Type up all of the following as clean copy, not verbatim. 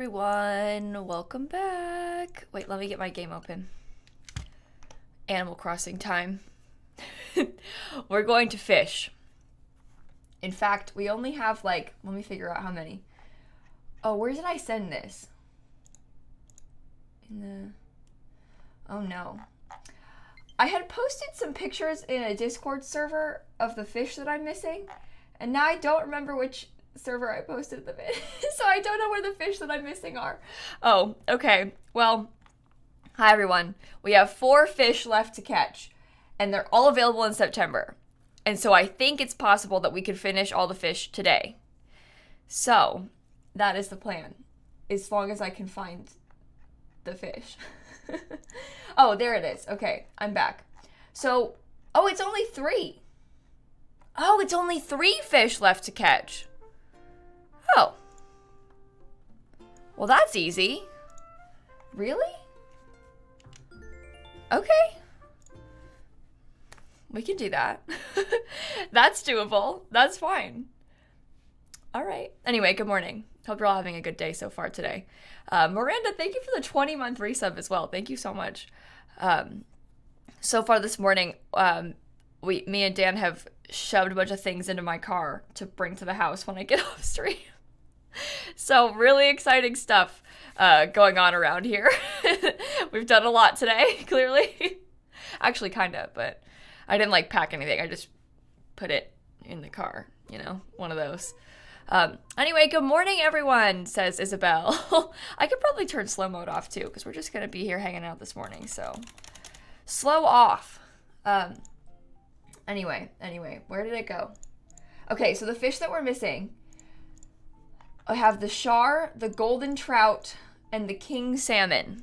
Everyone, welcome back. Wait, let me get my game open. Animal Crossing time. We're going to fish. In fact, we only have let me figure out how many. Oh, where did I send this? Oh no. I had posted some pictures in a Discord server of the fish that I'm missing, and now I don't remember which server I posted them in. So I don't know where the fish that I'm missing are. Oh, okay. Well, hi everyone. We have 4 fish left to catch, and they're all available in September. And so I think it's possible that we could finish all the fish today. So that is the plan, as long as I can find the fish. Oh, there it is. Okay, I'm back. So, oh, it's only 3. Oh, it's only 3 fish left to catch. Oh. Well, that's easy. Really? Okay. We can do that. That's doable. That's fine. All right. Anyway, good morning. Hope you're all having a good day so far today. Miranda, thank you for the 20-month resub as well. Thank you so much. So far this morning, me and Dan have shoved a bunch of things into my car to bring to the house when I get off stream. So really exciting stuff going on around here. We've done a lot today, clearly. Actually, kind of, but I didn't pack anything. I just put it in the car, one of those. Anyway, good morning, everyone, says Isabel. I could probably turn slow mode off, too, because we're just going to be here hanging out this morning, so slow off. Anyway, where did it go? Okay, so the fish that we're missing, I have the char, the golden trout, and the king salmon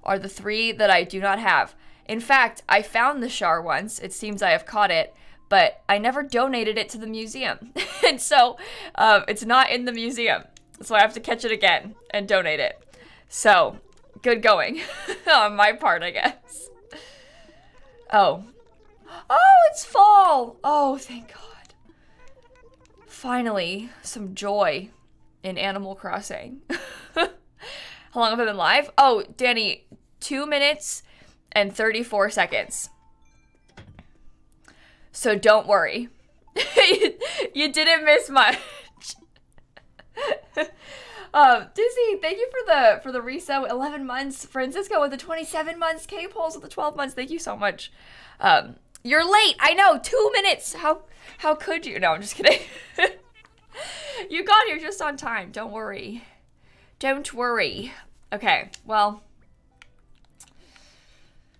are the 3 that I do not have. In fact, I found the char once. It seems I have caught it, but I never donated it to the museum. And so it's not in the museum. So I have to catch it again and donate it. So good going on my part, I guess. Oh, it's fall. Oh, thank God. Finally, some joy in Animal Crossing. How long have I been live? Oh, Danny, 2 minutes and 34 seconds. So don't worry. You didn't miss much. Dizzy, thank you for the resub. 11 months. Francisco with the 27 months. K-Poles with the 12 months. Thank you so much. You're late. I know. 2 minutes. How could you? No, I'm just kidding. You got here just on time. Don't worry. Don't worry. Okay, well.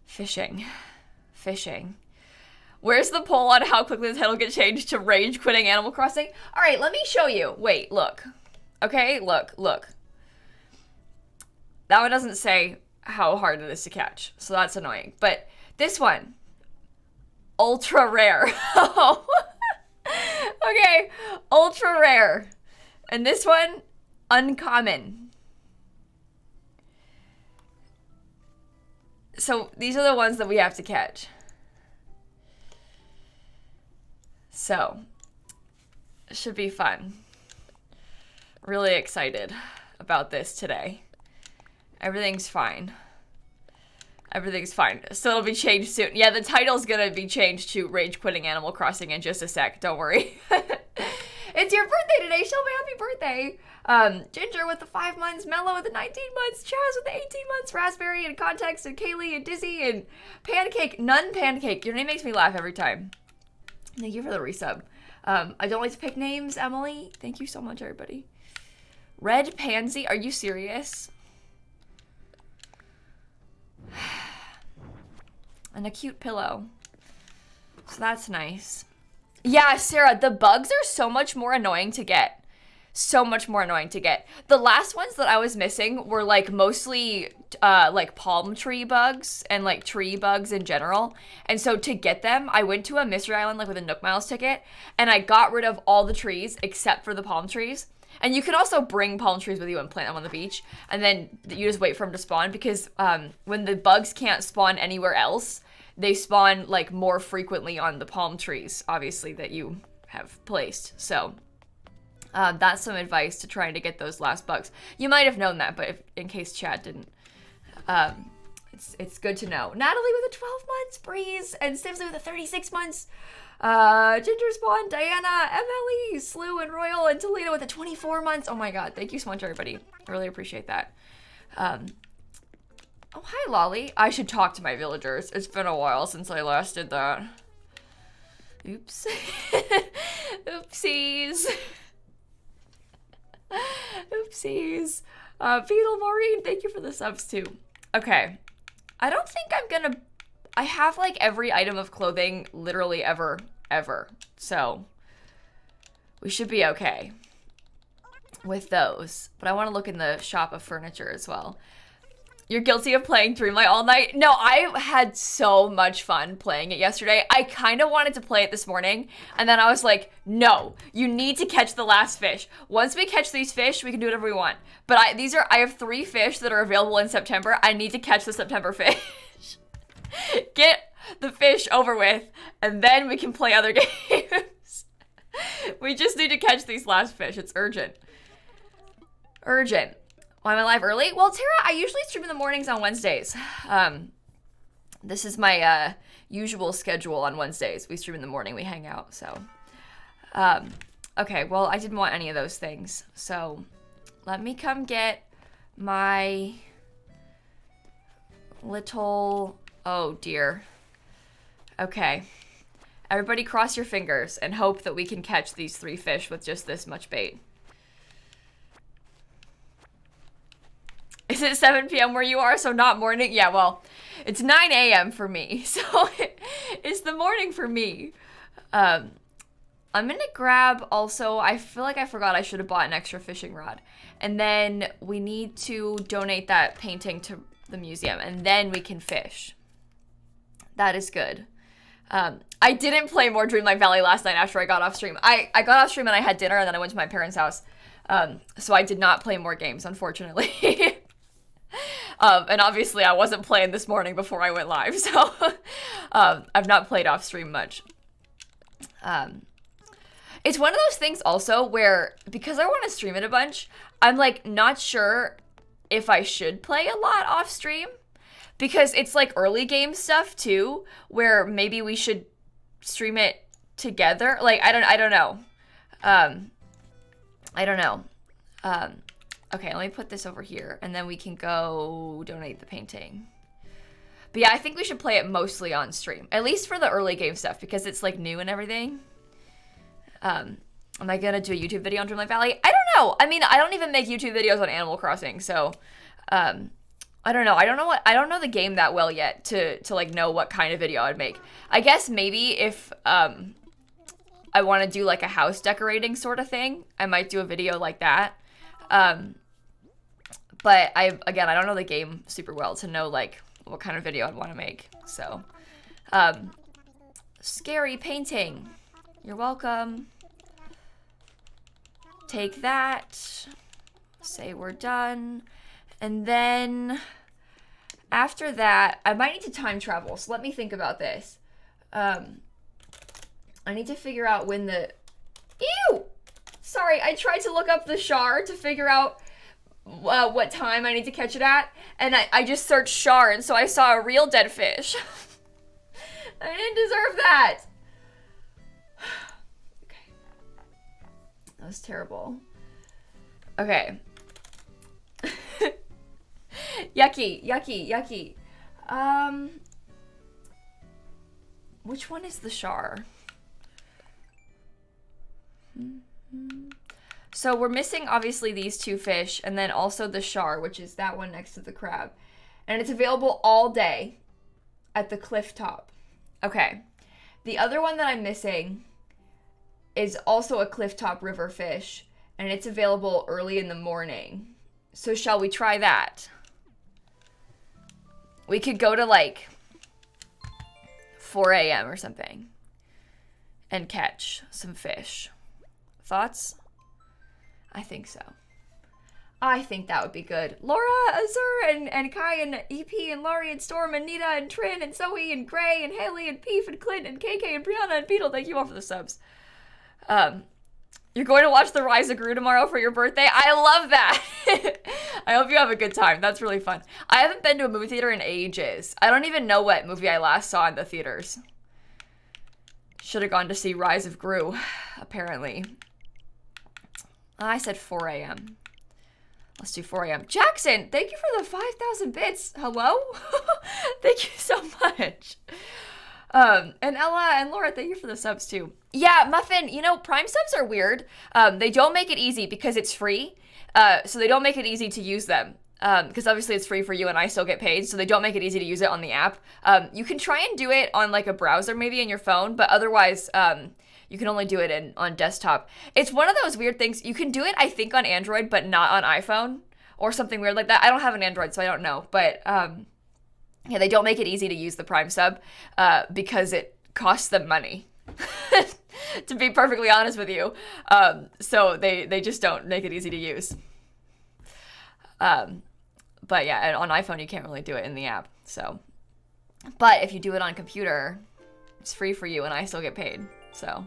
Fishing. Where's the poll on how quickly the title gets changed to Rage Quitting Animal Crossing? All right, let me show you. Wait, look. Okay, look. That one doesn't say how hard it is to catch, so that's annoying. But this one, ultra rare. Okay, ultra rare. And this one, uncommon. So these are the ones that we have to catch. So, it should be fun. Really excited about this today. Everything's fine. So it'll be changed soon. Yeah, the title's gonna be changed to Rage Quitting Animal Crossing in just a sec. Don't worry. It's your birthday today, Shelby. Happy birthday. Ginger with the 5 months, Mello with the 19 months, Chaz with the 18 months, Raspberry and Context and Kaylee and Dizzy and Pancake. None Pancake. Your name makes me laugh every time. Thank you for the resub. I don't like to pick names, Emily. Thank you so much, everybody. Red Pansy. Are you serious? And a cute pillow. So that's nice. Yeah, Sarah, the bugs are so much more annoying to get. The last ones that I was missing were mostly palm tree bugs and tree bugs in general. And so to get them, I went to a mystery island with a Nook Miles ticket, and I got rid of all the trees except for the palm trees. And you can also bring palm trees with you and plant them on the beach, and then you just wait for them to spawn, because when the bugs can't spawn anywhere else, they spawn more frequently on the palm trees, obviously, that you have placed. So That's some advice to trying to get those last bucks. You might have known that, but in case Chad didn't, it's good to know. Natalie with the 12 months, Breeze, and Stively with the 36 months. Ginger Spawn, Diana, MLE, Slew, and Royal, and Toledo with the 24 months. Oh my god, thank you so much, everybody. I really appreciate that. Oh, hi, Lolly. I should talk to my villagers. It's been a while since I last did that. Oops. Oopsies. Oopsies. Beetle Maureen, thank you for the subs, too. Okay. I don't think I'm gonna... I have, like, every item of clothing literally ever. So, we should be okay with those. But I want to look in the shop of furniture as well. You're guilty of playing Dreamlight all night? No, I had so much fun playing it yesterday. I kind of wanted to play it this morning, and then I was like, no, you need to catch the last fish. Once we catch these fish, we can do whatever we want. But I have 3 fish that are available in September. I need to catch the September fish. Get the fish over with, and then we can play other games. We just need to catch these last fish. It's urgent. Urgent. Why am I live early? Well, Tara, I usually stream in the mornings on Wednesdays. This is my usual schedule on Wednesdays. We stream in the morning, we hang out, so. Okay, well, I didn't want any of those things. So, let me come get my little, oh dear. Okay. Everybody cross your fingers and hope that we can catch these 3 fish with just this much bait. Is it 7 p.m. where you are, so not morning? Yeah, well, it's 9 a.m. for me, so it's the morning for me. I'm gonna grab also, I feel like I forgot I should have bought an extra fishing rod. And then we need to donate that painting to the museum, and then we can fish. That is good. I didn't play more Dreamlight Valley last night after I got off stream. I got off stream and I had dinner, and then I went to my parents' house. So I did not play more games, unfortunately. And obviously I wasn't playing this morning before I went live, so I've not played off stream much. It's one of those things also where, because I want to stream it a bunch, I'm like not sure if I should play a lot off stream, because it's like early game stuff too, where maybe we should stream it together. Like, I don't know. I don't know. Okay, let me put this over here, and then we can go donate the painting. But yeah, I think we should play it mostly on stream, at least for the early game stuff, because it's like new and everything. Am I gonna do a YouTube video on Dreamlight Valley? I don't know. I mean, I don't even make YouTube videos on Animal Crossing, so I don't know. I don't know the game that well yet to like know what kind of video I'd make. I guess maybe if I want to do like a house decorating sort of thing, I might do a video like that. But I don't know the game super well to know like what kind of video I'd want to make. So, scary painting. You're welcome. Take that. Say we're done. And then after that, I might need to time travel. So let me think about this. I need to figure out when the... Ew! Sorry, I tried to look up the Char to figure out what time I need to catch it at. And I just searched Char, and so I saw a real dead fish. I didn't deserve that. Okay. That was terrible. Okay. Yucky, yucky, yucky. Which one is the Char? So we're missing obviously these 2 fish, and then also the Char, which is that one next to the crab. And it's available all day at the cliff top. Okay. The other one that I'm missing is also a cliff top river fish, and it's available early in the morning. So shall we try that? We could go to like 4 a.m. or something and catch some fish. Thoughts? I think so. I think that would be good. Laura, Azur, and Kai, and EP, and Laurie, and Storm, and Nita, and Trin, and Zoe, and Gray, and Haley, and Peef, and Clint, and KK, and Brianna, and Beetle. Thank you all for the subs. You're You're going to watch The Rise of Gru tomorrow for your birthday? I love that. I hope you have a good time. That's really fun. I haven't been to a movie theater in ages. I don't even know what movie I last saw in the theaters. Should have gone to see Rise of Gru, apparently. I said 4 a.m. Let's do 4 a.m. Jackson, thank you for the 5,000 bits. Hello? Thank you so much. And Ella and Laura, thank you for the subs too. Yeah, Muffin, you know, Prime subs are weird. They don't make it easy because it's free. So they don't make it easy to use them. Because obviously it's free for you and I still get paid, so they don't make it easy to use it on the app. You can try and do it on like a browser maybe in your phone, but otherwise you can only do it on desktop. It's one of those weird things. You can do it, I think, on Android, but not on iPhone or something weird like that. I don't have an Android, so I don't know. But yeah, they don't make it easy to use the Prime sub because it costs them money. To be perfectly honest with you. So they just don't make it easy to use. But yeah, and on iPhone, you can't really do it in the app. So, but if you do it on computer, it's free for you and I still get paid. So,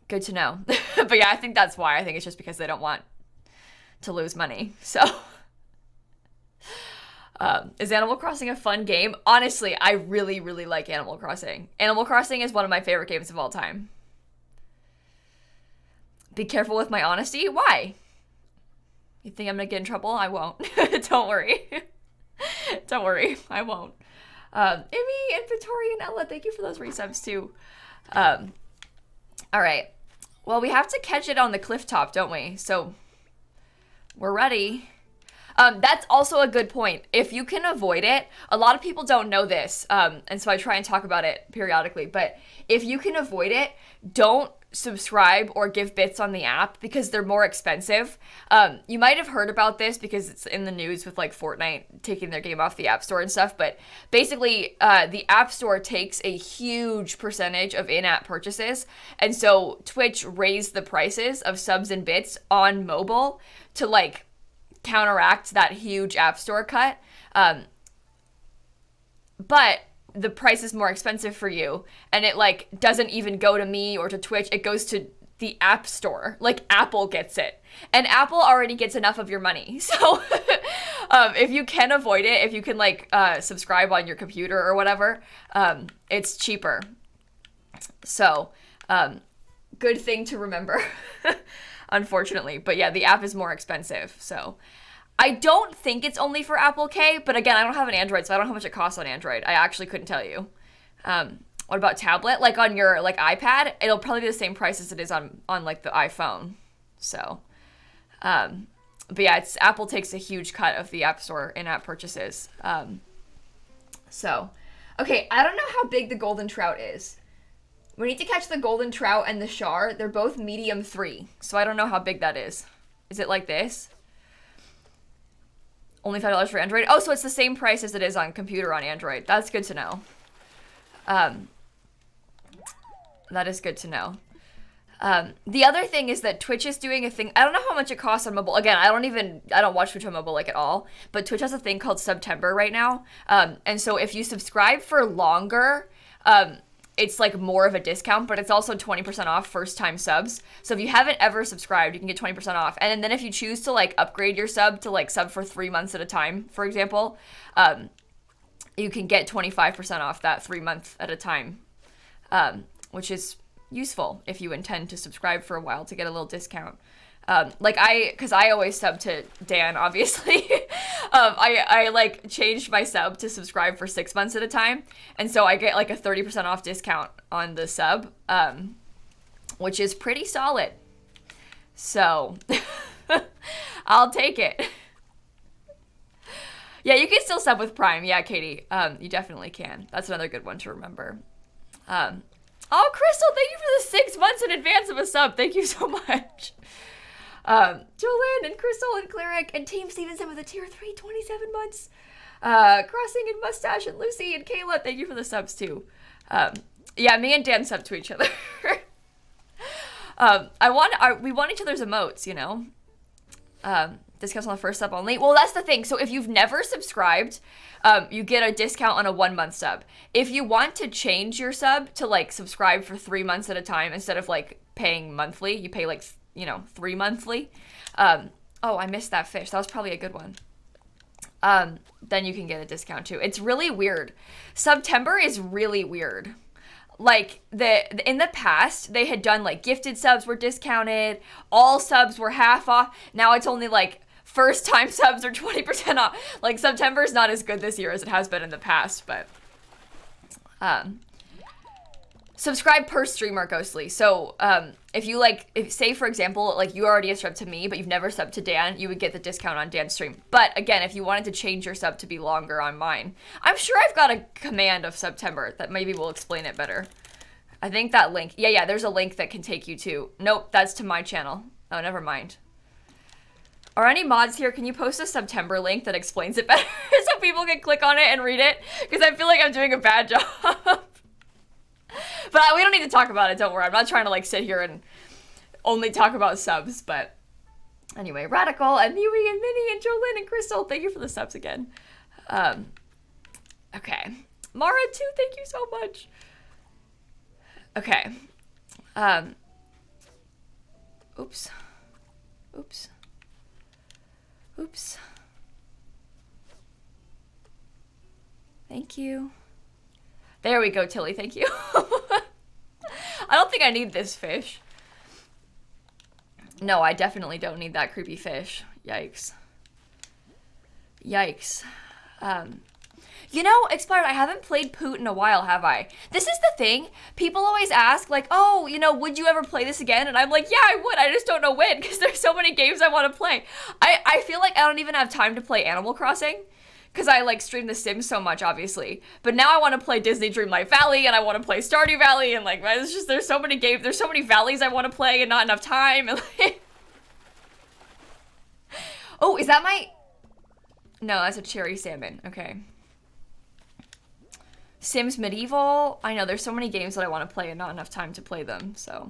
good to know. But yeah, I think that's why. I think it's just because they don't want to lose money. So, is Animal Crossing a fun game? Honestly, I really, really like Animal Crossing. Animal Crossing is one of my favorite games of all time. Be careful with my honesty. Why? You think I'm gonna get in trouble? I won't. Don't worry. Don't worry. I won't. Emmy and Victoria and Ella, thank you for those resubs too. All right. Well, we have to catch it on the cliff top, don't we? So we're ready. That's also a good point. If you can avoid it, a lot of people don't know this, and so I try and talk about it periodically, but if you can avoid it, don't subscribe or give bits on the app because they're more expensive. You might have heard about this because it's in the news with like Fortnite taking their game off the App Store and stuff, but basically the App Store takes a huge percentage of in-app purchases, and so Twitch raised the prices of subs and bits on mobile to like counteract that huge App Store cut. But the price is more expensive for you, and it like doesn't even go to me or to Twitch. It goes to the App Store. Like Apple gets it, and Apple already gets enough of your money. So if you can avoid it, if you can like subscribe on your computer or whatever, it's cheaper. So good thing to remember. Unfortunately, but yeah, the app is more expensive. So I don't think it's only for Apple K, but again, I don't have an Android, so I don't know how much it costs on Android. I actually couldn't tell you. What about tablet? Like on your like iPad, it'll probably be the same price as it is on like the iPhone. So, but yeah, Apple takes a huge cut of the App Store in-app purchases. So, okay, I don't know how big the golden trout is. We need to catch the golden trout and the char. They're both medium 3, so I don't know how big that is. Is it like this? Only $5 for Android? Oh, so it's the same price as it is on computer on Android. That's good to know. That is good to know. The other thing is that Twitch is doing a thing. I don't know how much it costs on mobile. Again, I don't watch Twitch on mobile like at all, but Twitch has a thing called September right now. And so if you subscribe for longer, it's like more of a discount, but it's also 20% off first time subs. So if you haven't ever subscribed, you can get 20% off. And then if you choose to like upgrade your sub to like sub for 3 months at a time, for example, you can get 25% off that 3 month at a time, which is useful if you intend to subscribe for a while to get a little discount. Because I always sub to Dan, obviously. I like changed my sub to subscribe for 6 months at a time. And so I get like a 30% off discount on the sub, which is pretty solid. So I'll take it. Yeah, you can still sub with Prime. Yeah, Katie, you definitely can. That's another good one to remember. Oh, Crystal, thank you for the 6 months in advance of a sub. Thank you so much. Jolene and Crystal and Cleric and Team Stevenson with a tier 3, 27 months. Crossing and Mustache and Lucy and Kayla, thank you for the subs too. Yeah, me and Dan sub to each other. We want each other's emotes, you know. Discounts on the first sub only. Well, that's the thing. So if you've never subscribed, you get a discount on a 1 month sub. If you want to change your sub to like subscribe for 3 months at a time instead of like paying monthly, you pay like, 3 monthly. Oh, I missed that fish. That was probably a good one. Then you can get a discount too. It's really weird. September is really weird. Like in the past, they had done like gifted subs were discounted, all subs were half off. Now it's only like first time subs are 20% off. Like September is not as good this year as it has been in the past, but subscribe per streamer, Ghostly. So if you say for example, like you already have subbed to me, but you've never subbed to Dan, you would get the discount on Dan's stream. But again, if you wanted to change your sub to be longer on mine, I'm sure I've got a command of September that maybe will explain it better. I think that link, yeah, there's a link that can take you to, nope, that's to my channel. Oh, never mind. Are any mods here? Can you post a September link that explains it better so people can click on it and read it? Because I feel like I'm doing a bad job. But we don't need to talk about it, don't worry. I'm not trying to like sit here and only talk about subs, but anyway, Radical and Mewy and Minnie and Jolyn and Crystal, thank you for the subs again. Okay. Mara too, thank you so much. Okay. Oops. Thank you. There we go, Tilly, thank you. I don't think I need this fish. No, I definitely don't need that creepy fish. Yikes. Expired, I haven't played Poot in a while, have I? This is the thing. People always ask, like, oh, would you ever play this again? And I'm like, yeah, I would. I just don't know when, because there's so many games I want to play. I feel like I don't even have time to play Animal Crossing, because I, like, stream The Sims so much, obviously. But now I want to play Disney Dreamlight Valley, and I want to play Stardew Valley, and, like, it's just, there's so many games, there's so many valleys I want to play, and not enough time. And, like... Oh, is that my... No, that's a cherry salmon. Okay. Sims Medieval. I know, there's so many games that I want to play and not enough time to play them, so...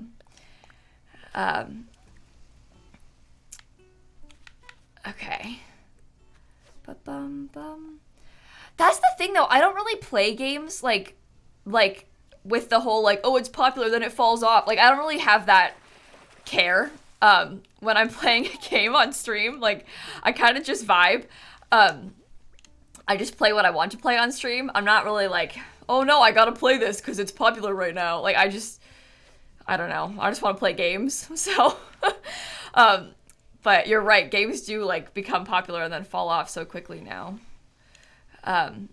Okay. Ba-bum-bum. That's the thing, though. I don't really play games, like, with the whole, like, oh, it's popular, then it falls off. Like, I don't really have that care, when I'm playing a game on stream. Like, I kind of just vibe. I just play what I want to play on stream. I'm not really like, oh no, I gotta play this because it's popular right now. Like, I don't know. I just want to play games. So, but you're right. Games do, like, become popular and then fall off so quickly now. I'm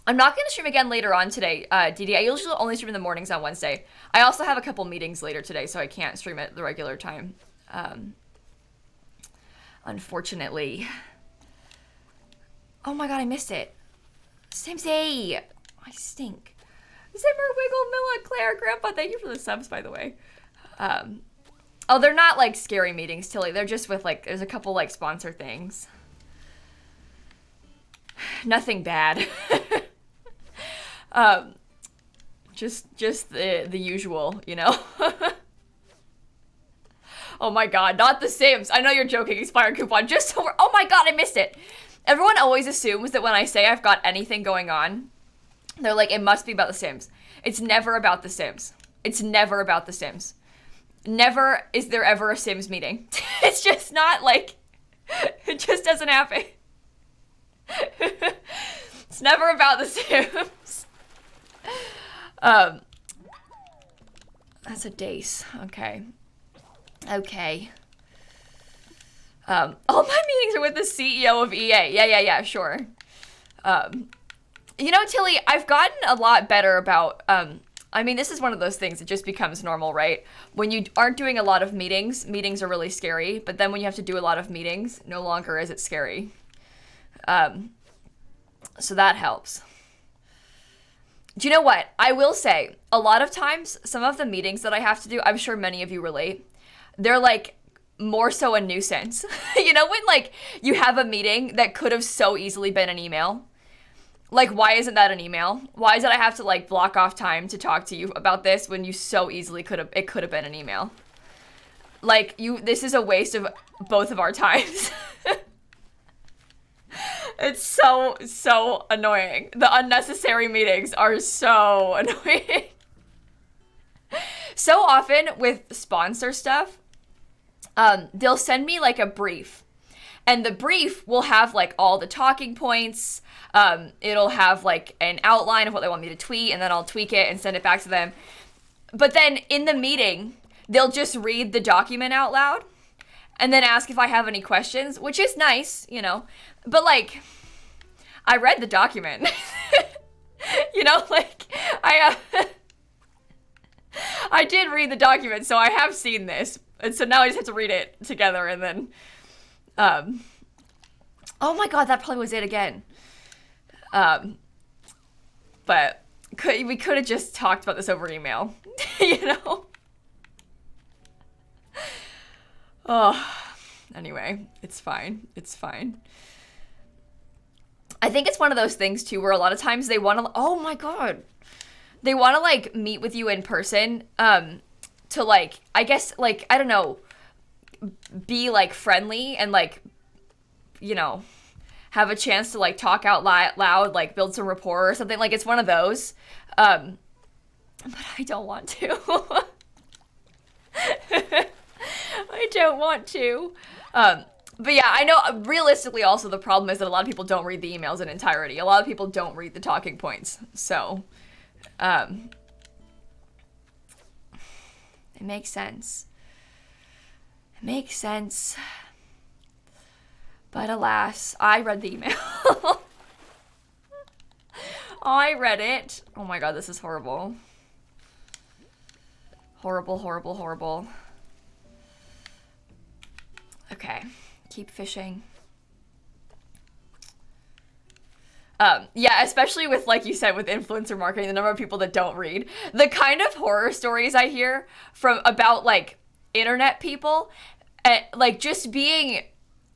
not going to stream again later on today, Didi. I usually only stream in the mornings on Wednesday. I also have a couple meetings later today, so I can't stream at the regular time. Unfortunately. Oh my god, I missed it. Simsie! I stink. Zimmer, Wiggle, Milla, Claire, Grandpa, thank you for the subs, by the way. Oh, they're not, like, scary meetings, Tilly. They're just with, like, there's a couple, like, sponsor things. Nothing bad. Just the usual, Oh my god, not The Sims. I know you're joking, expired coupon. Just so oh my god, I missed it. Everyone always assumes that when I say I've got anything going on, they're like, it must be about The Sims. It's never about The Sims. It's never about The Sims. Never is there ever a Sims meeting. It's just not, like, it just doesn't happen. It's never about The Sims. That's a dace. Okay. All my meetings are with the CEO of EA. Yeah, sure. Tilly, I've gotten a lot better about, I mean, this is one of those things that just becomes normal, right? When you aren't doing a lot of meetings are really scary, but then when you have to do a lot of meetings, no longer is it scary. So that helps. Do you know what? I will say, a lot of times, some of the meetings that I have to do, I'm sure many of you relate, they're, like, more so a nuisance. When, like, you have a meeting that could have so easily been an email. Like, why isn't that an email? Why did I have to, like, block off time to talk to you about this when you so easily it could have been an email? Like, this is a waste of both of our times. It's so annoying. The unnecessary meetings are so annoying. So often with sponsor stuff, they'll send me like a brief. And the brief will have like all the talking points. It'll have like an outline of what they want me to tweet, and then I'll tweak it and send it back to them. But then in the meeting, they'll just read the document out loud and then ask if I have any questions, which is nice, you know. But like, I read the document. You know, like, I did read the document, so I have seen this. And so now I just have to read it together, and then, oh my God, that probably was it again. But we could have just talked about this over email, you know? Oh, anyway, it's fine. It's fine. I think it's one of those things too, where a lot of times they want to, oh my God, they want to like meet with you in person, to like, I guess, like, I don't know, be like friendly and like, you know, have a chance to like talk out loud, like build some rapport or something. Like, it's one of those. But I don't want to. I don't want to. But yeah, I know realistically also the problem is that a lot of people don't read the emails in entirety. A lot of people don't read the talking points. So, it makes sense. It makes sense. But alas, I read the email. I read it. Oh my God, this is horrible. Horrible, horrible, horrible. Okay, keep fishing. Yeah, especially with, like you said, with influencer marketing, the number of people that don't read. The kind of horror stories I hear about, like, internet people, like, just being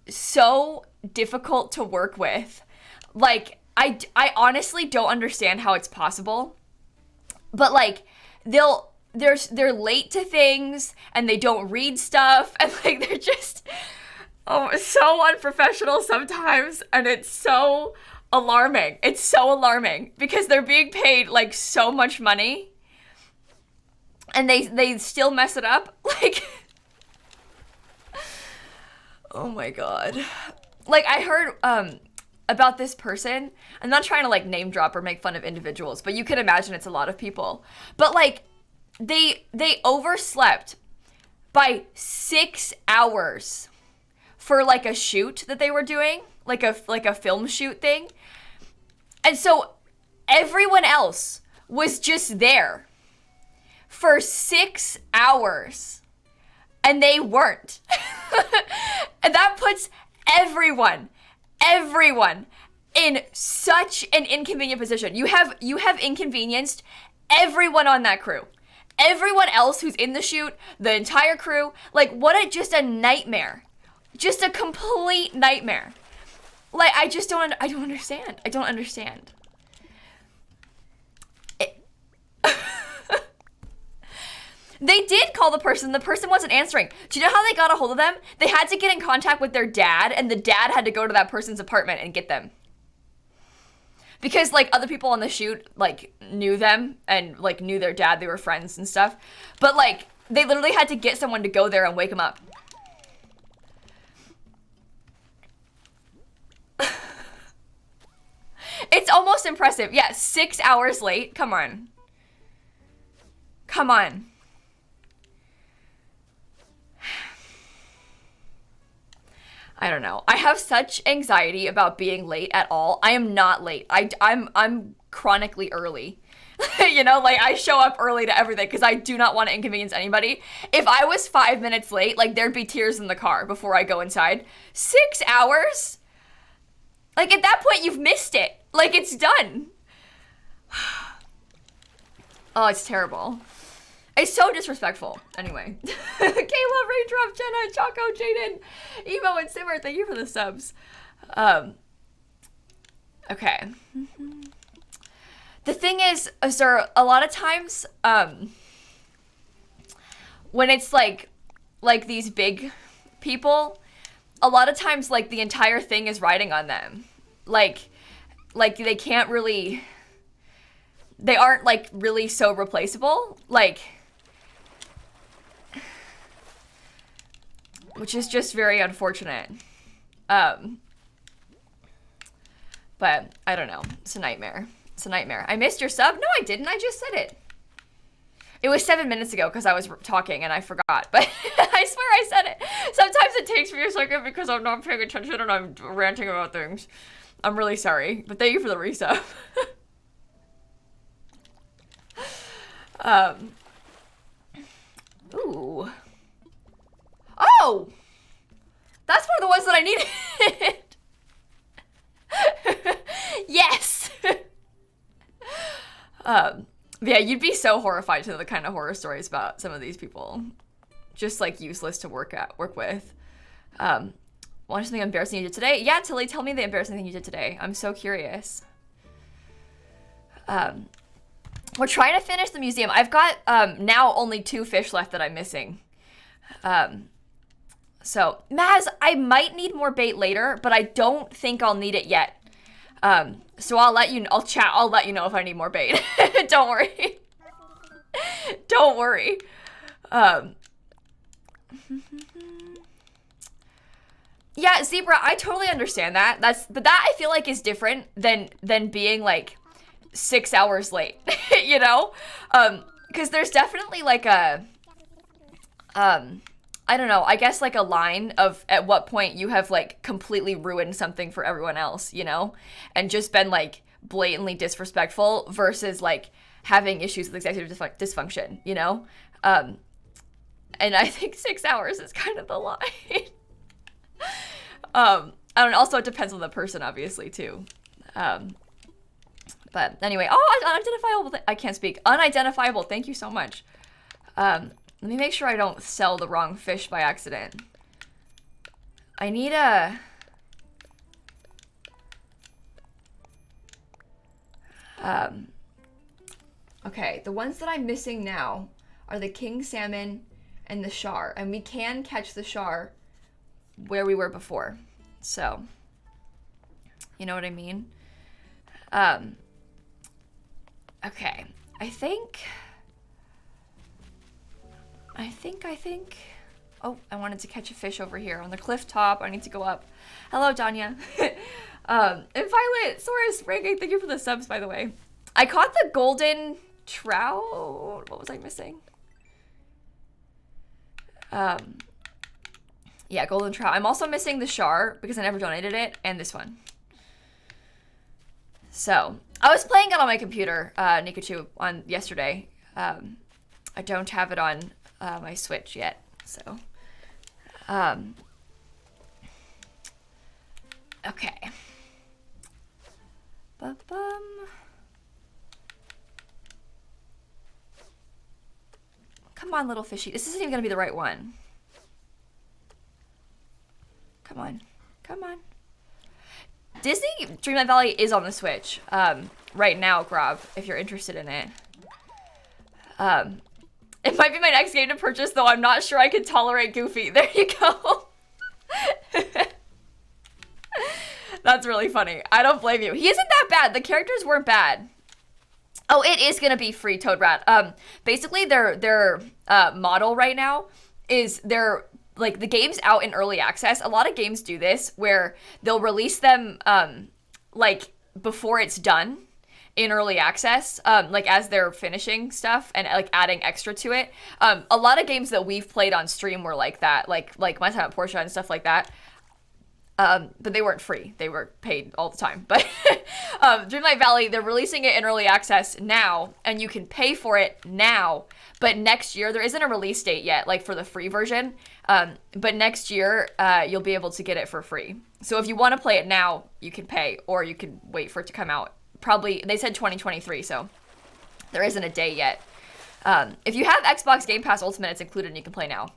so difficult to work with. Like, I honestly don't understand how it's possible. But, like, they're late to things, and they don't read stuff, and, like, they're just, so unprofessional sometimes, and it's so alarming. It's so alarming because they're being paid like so much money and they still mess it up. Like, oh my God. Like, I heard about this person. I'm not trying to like name drop or make fun of individuals, but you can imagine it's a lot of people. But like they overslept by 6 hours for like a shoot that they were doing, like a film shoot thing. And so everyone else was just there for 6 hours and they weren't. And that puts everyone in such an inconvenient position. You have inconvenienced everyone on that crew. Everyone else who's in the shoot, the entire crew, like just a nightmare. Just a complete nightmare. Like, I don't understand. I don't understand. They did call the person wasn't answering. Do you know how they got a hold of them? They had to get in contact with their dad, and the dad had to go to that person's apartment and get them. Because, like, other people on the shoot, like, knew them and, like, knew their dad. They were friends and stuff. But, like, they literally had to get someone to go there and wake them up. It's almost impressive. Yeah, 6 hours late. Come on. Come on. I don't know. I have such anxiety about being late at all. I am not late. I'm chronically early. You know, like, I show up early to everything because I do not want to inconvenience anybody. If I was 5 minutes late, like, there'd be tears in the car before I go inside. 6 hours? Like, at that point, you've missed it. Like, it's done. Oh, it's terrible. It's so disrespectful. Anyway. Kayla, Raindrop, Jenna, Choco, Jaden, Emo, and Simmer, thank you for the subs. Okay. The thing is, sir, a lot of times, when it's like like these big people, a lot of times like the entire thing is riding on them. Like they can't really, they aren't like really so replaceable, like, which is just very unfortunate. But I don't know. It's a nightmare. It's a nightmare. I missed your sub? No, I didn't. I just said it. It was 7 minutes ago because I was talking and I forgot. But I swear I said it. Sometimes it takes me a second because I'm not paying attention and I'm ranting about things. I'm really sorry. But thank you for the resub. Ooh. Oh! That's one of the ones that I needed. Yes. Yeah, you'd be so horrified to know the kind of horror stories about some of these people. Just like useless to work with. Want something embarrassing you did today? Yeah, Tilly, tell me the embarrassing thing you did today. I'm so curious. We're trying to finish the museum. I've got now only 2 fish left that I'm missing. So, Maz, I might need more bait later, but I don't think I'll need it yet. So I'll let you know if I need more bait. Don't worry. Don't worry. Yeah, Zebra, I totally understand that. But that I feel like is different than being like 6 hours late, you know? Because there's definitely like a, I don't know, I guess like a line of at what point you have like completely ruined something for everyone else, you know? And just been like blatantly disrespectful versus like having issues with executive dysfunction, you know? And I think 6 hours is kind of the line. I don't know, also it depends on the person obviously too. But anyway, unidentifiable, I can't speak. Unidentifiable, thank you so much. Let me make sure I don't sell the wrong fish by accident. I need a... Okay, the ones that I'm missing now are the king salmon and the char. And we can catch the char where we were before. So, you know what I mean? Okay, I think... Oh, I wanted to catch a fish over here on the cliff top. I need to go up. Hello, Danya. And Violet, Soros, Reggae, thank you for the subs, by the way. I caught the golden trout. What was I missing? Yeah, golden trout. I'm also missing the char because I never donated it, and this one. So, I was playing it on my computer, Nikachu, on yesterday. I don't have it on my Switch yet, so. Okay. Ba-bum. Come on, little fishy. This isn't even gonna be the right one. Come on. Come on. Disney Dreamlight Valley is on the Switch right now, Grob, if you're interested in it. It might be my next game to purchase, though I'm not sure I can tolerate Goofy. There you go. That's really funny. I don't blame you. He isn't that bad. The characters weren't bad. Oh, it is gonna be free, Toad Rat. Basically, their model right now is they're like the game's out in early access. A lot of games do this where they'll release them like before it's done in early access, like as they're finishing stuff and like adding extra to it. A lot of games that we've played on stream were like that, like My Time at Portia and stuff like that. But they weren't free. They were paid all the time. But Dreamlight Valley, they're releasing it in early access now, and you can pay for it now. But next year, there isn't a release date yet, like for the free version. But next year, you'll be able to get it for free. So if you want to play it now, you can pay, or you can wait for it to come out. Probably, they said 2023, so there isn't a date yet. If you have Xbox Game Pass Ultimate, it's included and you can play now.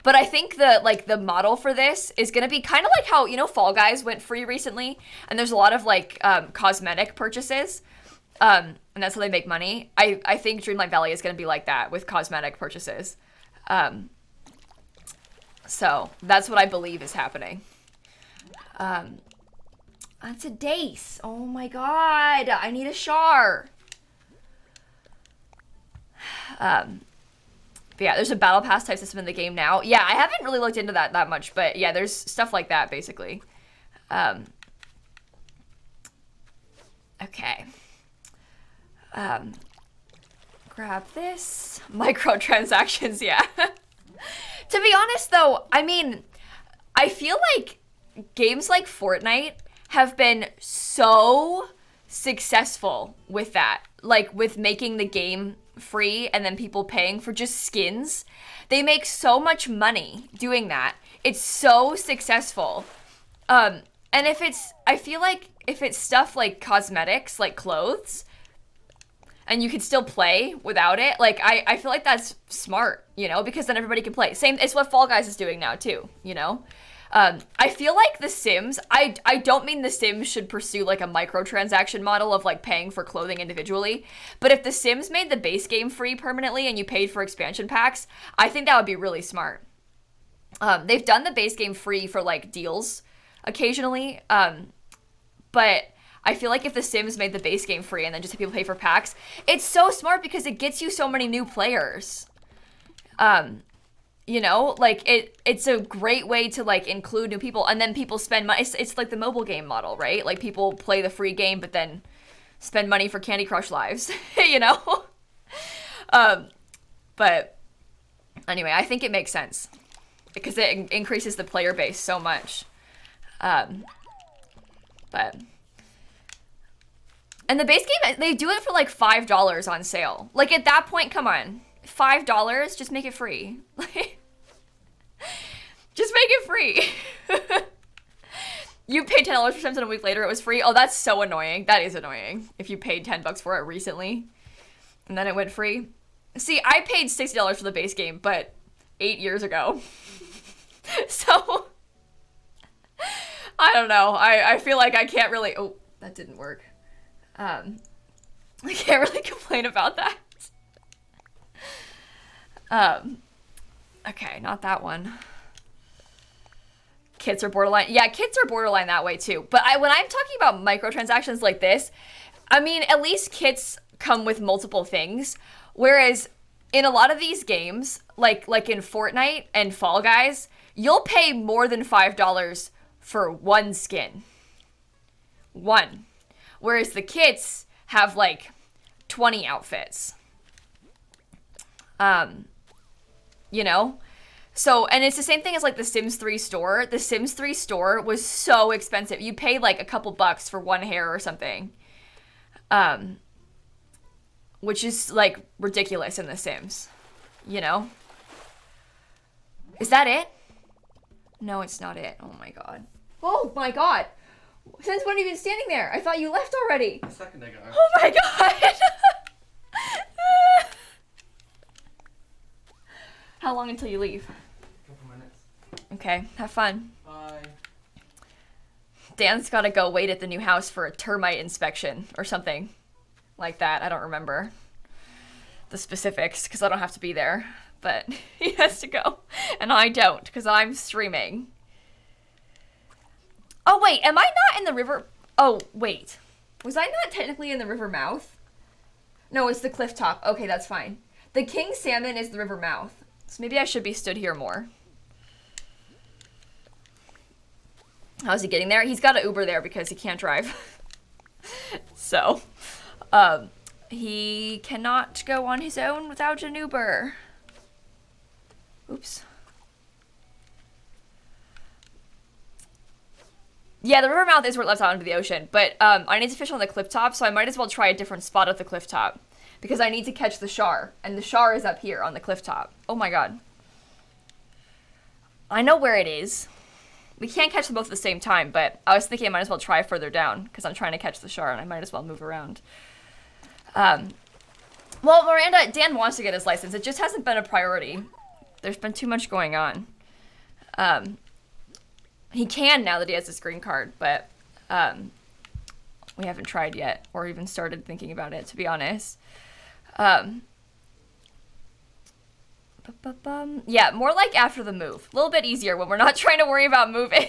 But I think the model for this is going to be kind of like how, you know, Fall Guys went free recently, and there's a lot of like cosmetic purchases, and that's how they make money. I think Dreamlight Valley is going to be like that with cosmetic purchases. So that's what I believe is happening. That's a dace. Oh my god. I need a char. But yeah, there's a battle pass type system in the game now. Yeah, I haven't really looked into that much, but yeah, there's stuff like that basically. Okay. Grab this. Microtransactions, yeah. To be honest though, I mean, I feel like games like Fortnite have been so successful with that. Like with making the game free and then people paying for just skins. They make so much money doing that. It's so successful. And if it's, I feel like if it's stuff like cosmetics, like clothes, and you can still play without it, like I feel like that's smart, you know, because then everybody can play. Same, it's what Fall Guys is doing now too, you know? I feel like The Sims, I don't mean The Sims should pursue like a microtransaction model of like paying for clothing individually, but if The Sims made the base game free permanently and you paid for expansion packs, I think that would be really smart. They've done the base game free for like deals occasionally, but I feel like if The Sims made the base game free and then just have people pay for packs, it's so smart because it gets you so many new players. You know, like it's a great way to like include new people, and then people spend money. It's like the mobile game model, right? Like people play the free game, but then spend money for Candy Crush Lives, you know? But anyway, I think it makes sense because it increases the player base so much. But and the base game, they do it for like $5 on sale. Like at that point, come on, $5, just make it free. Just make it free. You paid $10 for something, and a week later it was free. Oh, that's so annoying. That is annoying. If you paid $10 for it recently and then it went free. See, I paid $60 for the base game, but 8 years ago. So I don't know. I feel like I can't really. Oh, that didn't work. I can't really complain about that. Okay, not that one. Kits are borderline. Yeah, kits are borderline that way too. But when I'm talking about microtransactions like this, I mean, at least kits come with multiple things. Whereas in a lot of these games, like in Fortnite and Fall Guys, you'll pay more than $5 for one skin. One. Whereas the kits have like 20 outfits. You know? So, and it's the same thing as like the Sims 3 store. The Sims 3 store was so expensive. You paid like a couple bucks for one hair or something. Which is like ridiculous in The Sims. You know? Is that it? No, it's not it. Oh my god. Oh my god. Since when have you been standing there? I thought you left already. A second ago. Oh my god. How long until you leave? A couple minutes. Okay, have fun. Bye. Dan's gotta go wait at the new house for a termite inspection or something like that. I don't remember the specifics because I don't have to be there, but he has to go and I don't because I'm streaming. Oh wait, am I not in the river? Oh wait, was I not technically in the river mouth? No, it's the cliff top. Okay, that's fine. The king salmon is the river mouth. So maybe I should be stood here more. How's he getting there? He's got an Uber there because he can't drive. So, he cannot go on his own without an Uber. Oops. Yeah, the river mouth is where it lets out into the ocean, but I need to fish on the cliff top, so I might as well try a different spot at the cliff top. Because I need to catch the char, and the char is up here on the cliff top. Oh my god. I know where it is. We can't catch them both at the same time, but I was thinking I might as well try further down, because I'm trying to catch the char, and I might as well move around. Well, Miranda, Dan wants to get his license. It just hasn't been a priority. There's been too much going on. He can now that he has his green card, but we haven't tried yet, or even started thinking about it, to be honest. But Yeah, more like after the move. A little bit easier when we're not trying to worry about moving.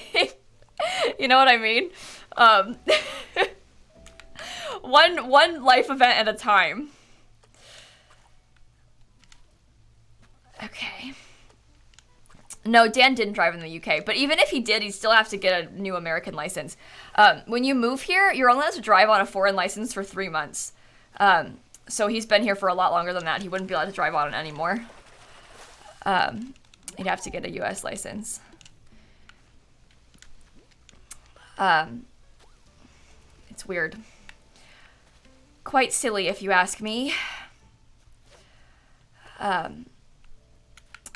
You know what I mean? Um, one life event at a time. Okay. No, Dan didn't drive in the UK, but even if he did, he'd still have to get a new American license. When you move here, you're only allowed to drive on a foreign license for 3 months. So he's been here for a lot longer than that. He wouldn't be allowed to drive on it anymore. He'd have to get a US license. It's weird. Quite silly if you ask me.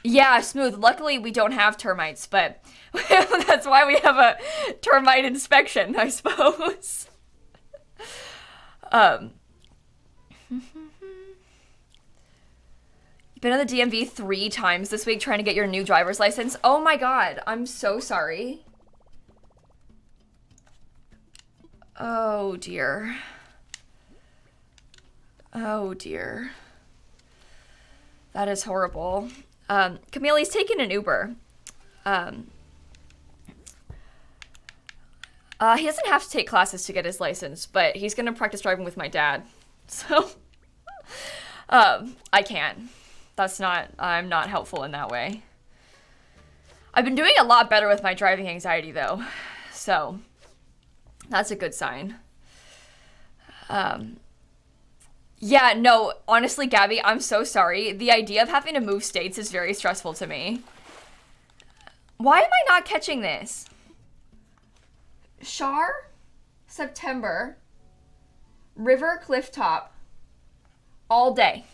Yeah, smooth. Luckily, we don't have termites, but that's why we have a termite inspection, I suppose. Been in the DMV 3 times this week trying to get your new driver's license. Oh my god, I'm so sorry. Oh dear. Oh dear. That is horrible. Camille, he's taking an Uber. He doesn't have to take classes to get his license, but he's gonna practice driving with my dad. So, I can't. I'm not helpful in that way. I've been doing a lot better with my driving anxiety though, so that's a good sign. Yeah, no, honestly, Gabby, I'm so sorry. The idea of having to move states is very stressful to me. Why am I not catching this? Shar, September, River Clifftop, all day.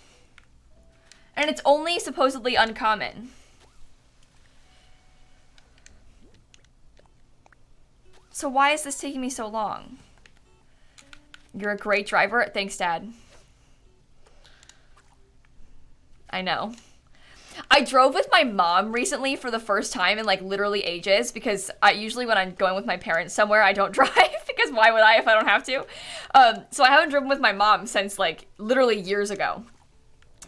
And it's only supposedly uncommon. So why is this taking me so long? You're a great driver. Thanks, Dad. I know. I drove with my mom recently for the first time in like literally ages because I usually when I'm going with my parents somewhere I don't drive because why would I if I don't have to? So I haven't driven with my mom since like literally years ago.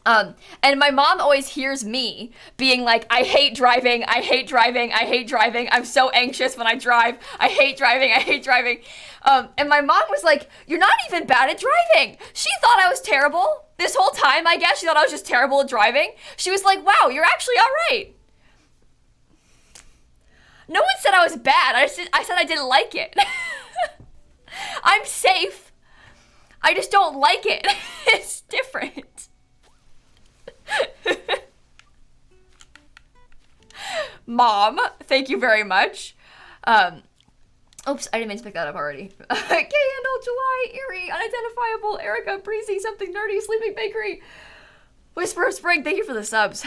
And my mom always hears me being like, I hate driving, I hate driving, I hate driving. I'm so anxious when I drive. I hate driving, I hate driving. And my mom was like, you're not even bad at driving. She thought I was terrible. This whole time, I guess, she thought I was just terrible at driving. She was like, wow, you're actually all right. No one said I was bad. I said I didn't like it. I'm safe. I just don't like it. It's different. Mom, thank you very much. Oops, I didn't mean to pick that up already. Candle, July, Eerie, Unidentifiable, Erica, Breezy, Something Nerdy, Sleeping Bakery, Whisper of Spring, thank you for the subs.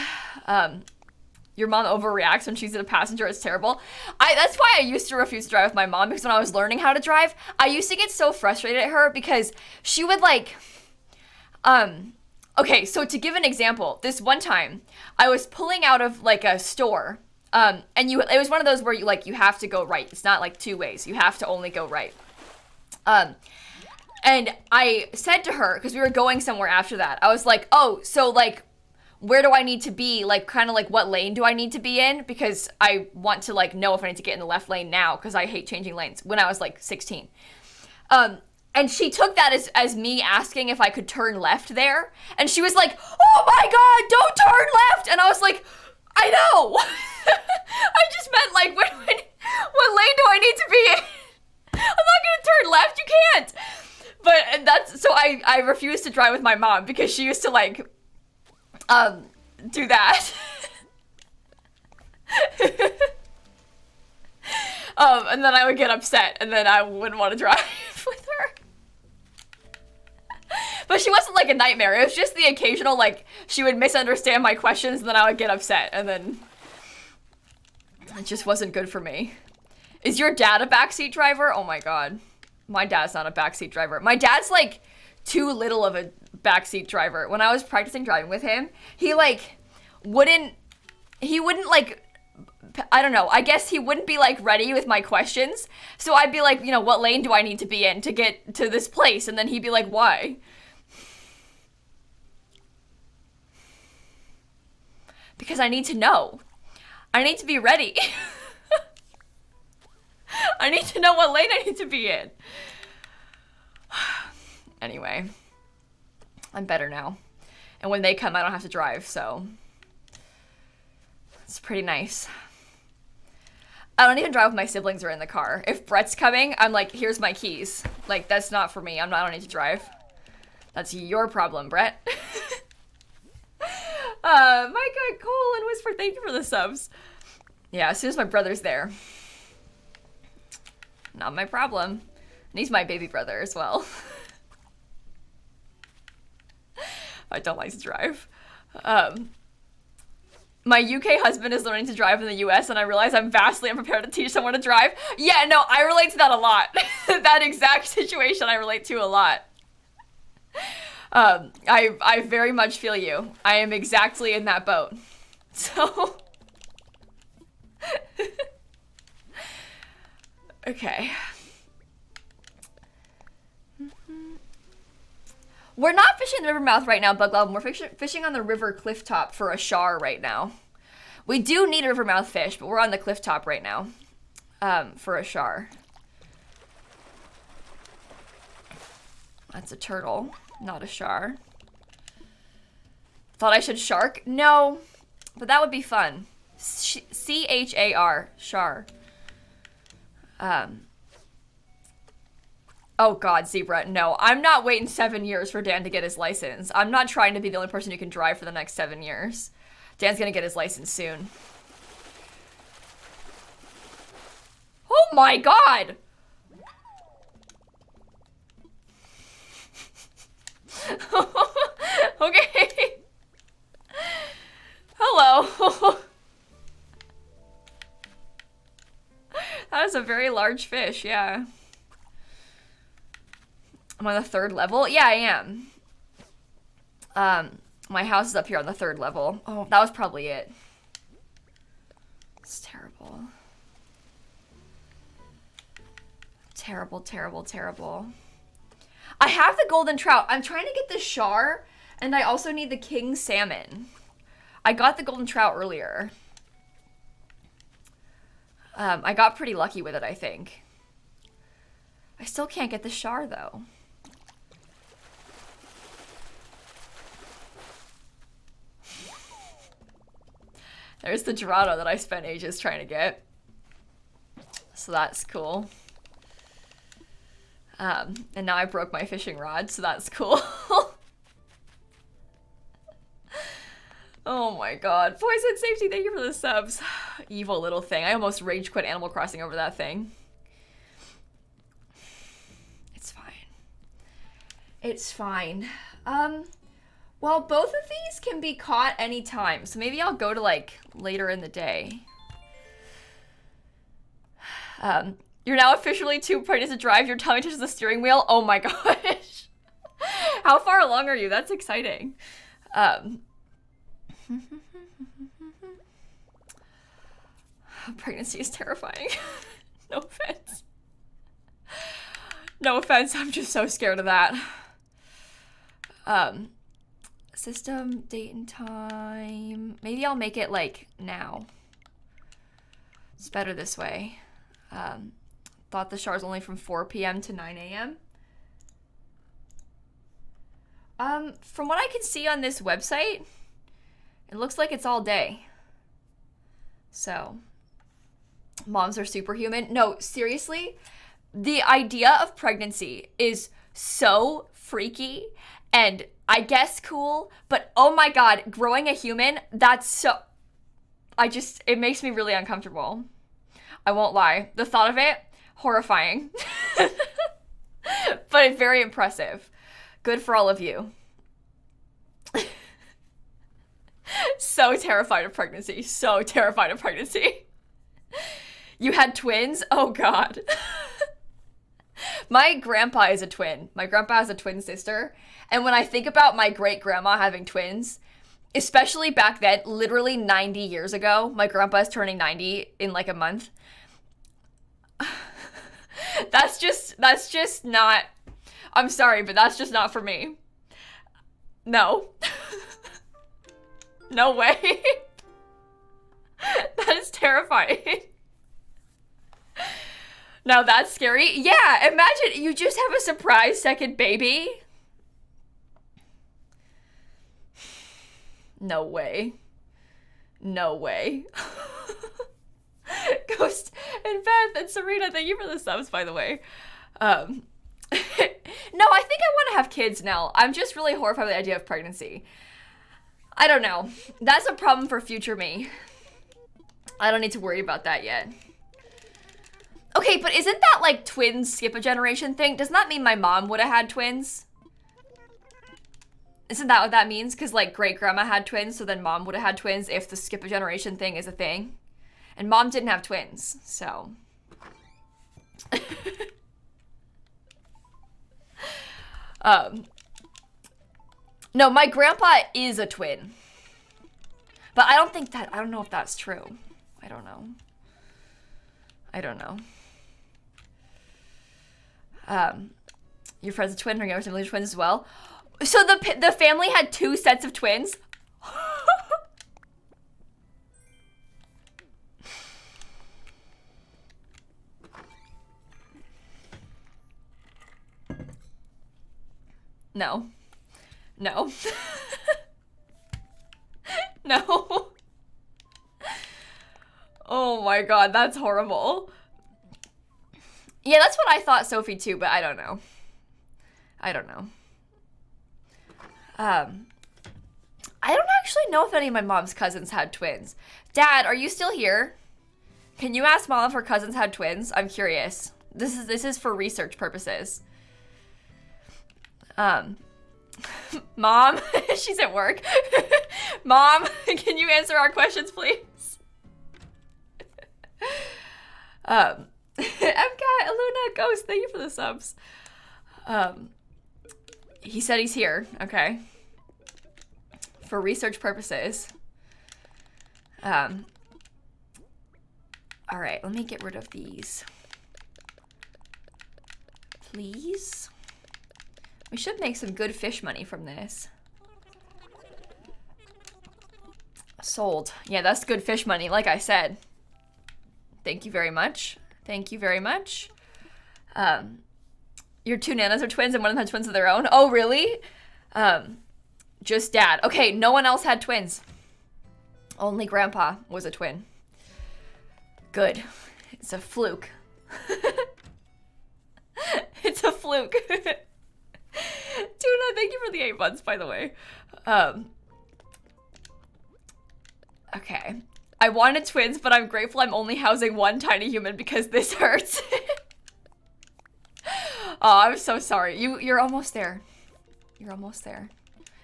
Your mom overreacts when she's in a passenger, it's terrible. That's why I used to refuse to drive with my mom, because when I was learning how to drive, I used to get so frustrated at her because she would like, okay, so to give an example, this one time, I was pulling out of like a store, and it was one of those where you have to go right. It's not like 2 ways. You have to only go right. And I said to her, because we were going somewhere after that, I was like, oh, so like, where do I need to be? Like, kind of like what lane do I need to be in? Because I want to like know if I need to get in the left lane now, because I hate changing lanes when I was like 16. And she took that as me asking if I could turn left there. And she was like, oh my God, don't turn left. And I was like, I know. I just meant like, what lane do I need to be in? I'm not going to turn left. You can't. But so I refused to drive with my mom because she used to like, do that. And then I would get upset and then I wouldn't want to drive with her. But she wasn't like a nightmare. It was just the occasional, like, she would misunderstand my questions and then I would get upset and then it just wasn't good for me. Is your dad a backseat driver? Oh my God. My dad's not a backseat driver. My dad's like too little of a backseat driver. When I was practicing driving with him, he wouldn't like, I don't know, I guess he wouldn't be like ready with my questions. So I'd be like, you know, what lane do I need to be in to get to this place? And then he'd be like, why? because I need to know. I need to be ready. I need to know what lane I need to be in. Anyway, I'm better now. And when they come, I don't have to drive, so it's pretty nice. I don't even drive with my siblings or in the car. If Brett's coming, I'm like, here's my keys. Like, that's not for me. I don't need to drive. That's your problem, Brett. My God, Cole and Whisper, thank you for the subs. Yeah, as soon as my brother's there. Not my problem. And he's my baby brother as well. I don't like to drive. My UK husband is learning to drive in the US, and I realize I'm vastly unprepared to teach someone to drive. Yeah, no, I relate to that a lot. That exact situation I relate to a lot. I very much feel you. I am exactly in that boat. So. Okay. We're not fishing the river mouth right now, Bug Love. We're fishing on the river cliff top for a char right now. We do need a river mouth fish, but we're on the cliff top right now for a char. That's a turtle, not a char. Thought I should shark? No, but that would be fun. C-H-A-R, char. Oh God, Zebra, no. I'm not waiting 7 years for Dan to get his license. I'm not trying to be the only person who can drive for the next 7 years. Dan's gonna get his license soon. Oh my God! Okay. Hello. That is a very large fish, yeah. I'm on the 3rd level? Yeah, I am. My house is up here on the 3rd level. Oh, that was probably it. It's terrible. Terrible, terrible, terrible. I have the golden trout. I'm trying to get the char, and I also need the king salmon. I got the golden trout earlier. I got pretty lucky with it, I think. I still can't get the char, though. There's the Dorado that I spent ages trying to get. So that's cool. And now I broke my fishing rod, so that's cool. Oh my God. Poison Safety, thank you for the subs. Evil little thing. I almost rage quit Animal Crossing over that thing. It's fine. It's fine. Well, both of these can be caught anytime, so maybe I'll go to, like, later in the day. You're now officially too pregnant to drive. Your tummy touches the steering wheel. Oh my gosh. How far along are you? That's exciting. Pregnancy is terrifying. No offense. No offense, I'm just so scared of that. System, date and time. Maybe I'll make it like now. It's better this way. Thought the char's only from 4 p.m. to 9 a.m. From what I can see on this website, it looks like it's all day. So, moms are superhuman. No, seriously, the idea of pregnancy is so freaky and I guess cool, but oh my God, growing a human, that's so, it makes me really uncomfortable. I won't lie. The thought of it, horrifying. But very impressive. Good for all of you. So terrified of pregnancy. So terrified of pregnancy. You had twins? Oh God. My grandpa is a twin. My grandpa has a twin sister. And when I think about my great-grandma having twins, especially back then, literally 90 years ago, my grandpa is turning 90 in like a month. That's just not, I'm sorry, but that's just not for me. No. No way. That is terrifying. Now that's scary. Yeah, imagine you just have a surprise second baby. No way. No way. Ghost and Beth and Serena, thank you for the subs, by the way. No, I think I want to have kids now. I'm just really horrified by the idea of pregnancy. I don't know. That's a problem for future me. I don't need to worry about that yet. Okay, but isn't that like twins skip a generation thing? Doesn't that mean my mom would have had twins? Isn't that what that means? Because like great grandma had twins, so then mom would have had twins if the skip a generation thing is a thing. And mom didn't have twins, so. No, my grandpa is a twin. But I don't know if that's true. I don't know. Your friend's a twin, or your family twins as well. So the family had 2 sets of twins. No. No. No. Oh my god, that's horrible. Yeah, that's what I thought, Sophie, too, but I don't know. I don't actually know if any of my mom's cousins had twins. Dad, are you still here? Can you ask Mom if her cousins had twins? I'm curious. This is for research purposes. Mom, she's at work. Mom, can you answer our questions, please? MCAT, Aluna, Ghost, thank you for the subs. He said he's here, okay. For research purposes. All right, let me get rid of these. Please. We should make some good fish money from this. Sold. Yeah, that's good fish money, like I said. Thank you very much. Thank you very much. Your 2 nanas are twins and one of them had twins of their own. Oh, really? Just dad. Okay, no one else had twins. Only grandpa was a twin. Good. It's a fluke. It's a fluke. Tuna, thank you for the 8 months, by the way. Okay. I wanted twins, but I'm grateful I'm only housing one tiny human because this hurts. Oh, I'm so sorry. You're almost there. You're almost there.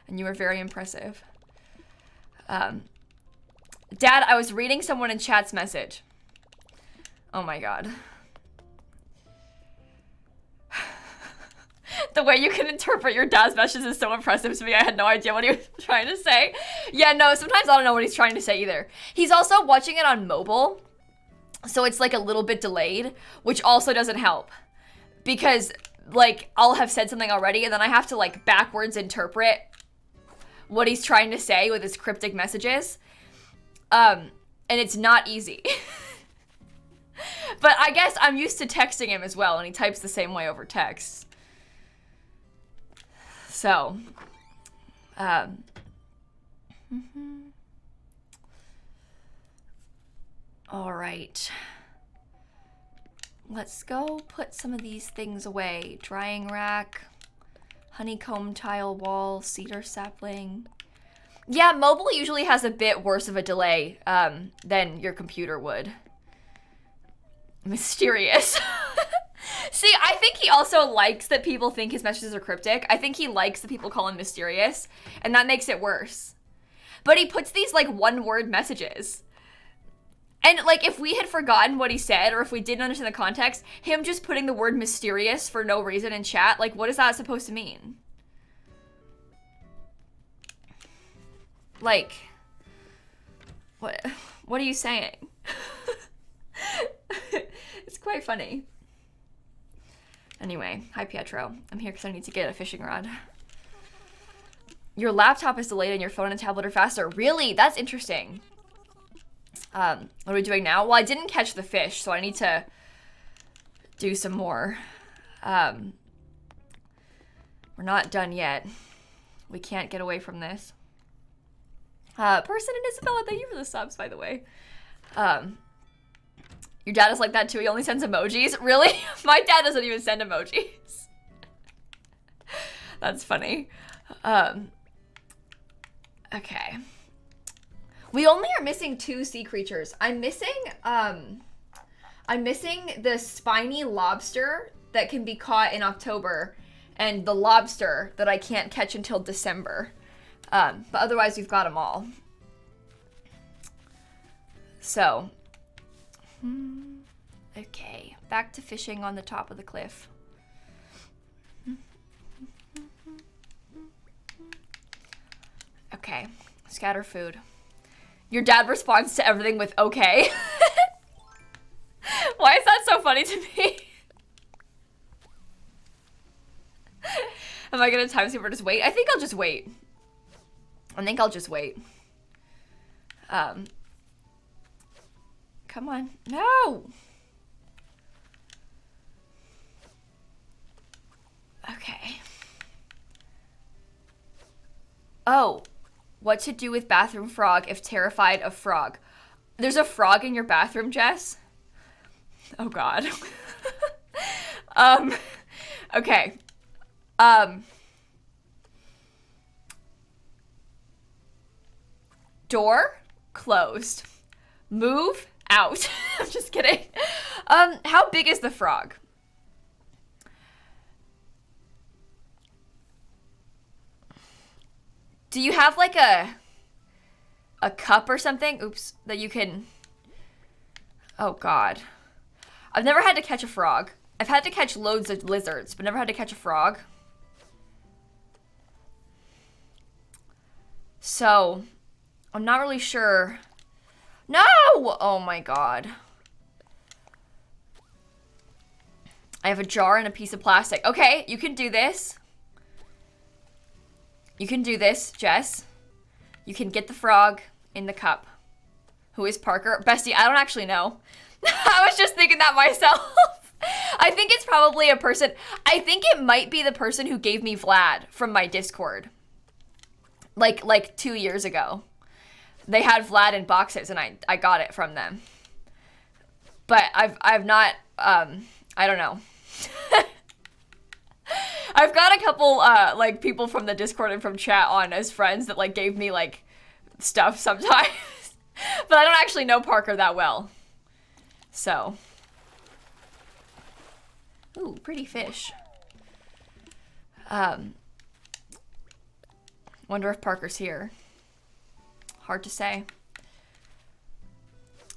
And you were very impressive. Dad, I was reading someone in chat's message. Oh my god. The way you can interpret your dad's messages is so impressive to me. I had no idea what he was trying to say. Yeah, no, sometimes I don't know what he's trying to say either. He's also watching it on mobile, so it's like a little bit delayed, which also doesn't help. Because, like, I'll have said something already, and then I have to, like, backwards interpret what he's trying to say with his cryptic messages. And it's not easy. But I guess I'm used to texting him as well, and he types the same way over text. So, all right. Let's go put some of these things away. Drying rack, honeycomb tile wall, cedar sapling. Yeah, mobile usually has a bit worse of a delay than your computer would. Mysterious. See, I think he also likes that people think his messages are cryptic. I think he likes that people call him mysterious, and that makes it worse. But he puts these, like, one-word messages. And, like, if we had forgotten what he said, or if we didn't understand the context, him just putting the word mysterious for no reason in chat, like, what is that supposed to mean? Like, what are you saying? It's quite funny. Anyway, hi Pietro. I'm here because I need to get a fishing rod. Your laptop is delayed and your phone and tablet are faster. Really? That's interesting. What are we doing now? Well, I didn't catch the fish, so I need to do some more. We're not done yet. We can't get away from this. Person and Isabella, thank you for the subs, by the way. Your dad is like that too. He only sends emojis. Really? My dad doesn't even send emojis. That's funny. Okay. We only are missing 2 sea creatures. I'm missing the spiny lobster that can be caught in October and the lobster that I can't catch until December. But otherwise we've got them all. So, okay, back to fishing on the top of the cliff. Okay, scatter food. Your dad responds to everything with okay. Why is that so funny to me? Am I gonna time skip or just wait? I think I'll just wait. Come on. No! Okay. Oh. What to do with bathroom frog if terrified of frog? There's a frog in your bathroom, Jess? Oh, God. Okay. Door closed. Move out. I'm just kidding. How big is the frog? Do you have like a cup or something? Oops, that you can... Oh, God. I've never had to catch a frog. I've had to catch loads of lizards, but never had to catch a frog. So, I'm not really sure. No! Oh my God. I have a jar and a piece of plastic. Okay, you can do this. You can do this, Jess. You can get the frog in the cup. Who is Parker? Bestie, I don't actually know. I was just thinking that myself. I think it's probably a person. I think it might be the person who gave me Vlad from my Discord. Like 2 years ago. They had Vlad in boxes and I got it from them. But I've not, I don't know. I've got a couple, like, people from the Discord and from chat on as friends that, like, gave me, like, stuff sometimes. But I don't actually know Parker that well. So. Ooh, pretty fish. Wonder if Parker's here. Hard to say.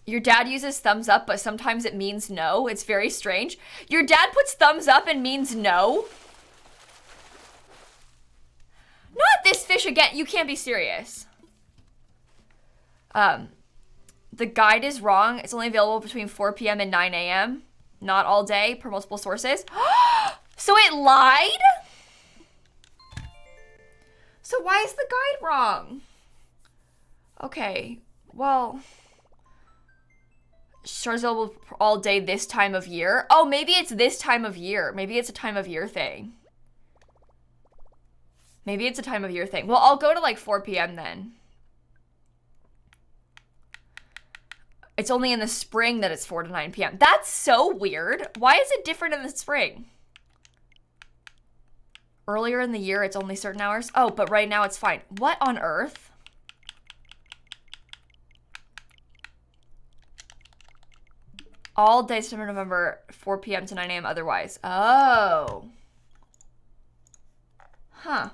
Your dad uses thumbs up, but sometimes it means no. It's very strange. Your dad puts thumbs up and means no? Not this fish again. You can't be serious. The guide is wrong. It's only available between 4 p.m. and 9 a.m. Not all day, per multiple sources. So it lied? So why is the guide wrong? Okay, well... Stars available all day this time of year. Oh, maybe it's this time of year. Maybe it's a time of year thing. Maybe it's a time of year thing. Well, I'll go to like 4 p.m. then. It's only in the spring that it's 4 to 9 p.m. That's so weird. Why is it different in the spring? Earlier in the year, it's only certain hours. Oh, but right now it's fine. What on earth? All day September, November, 4 p.m. to 9 a.m. otherwise. Oh. Huh.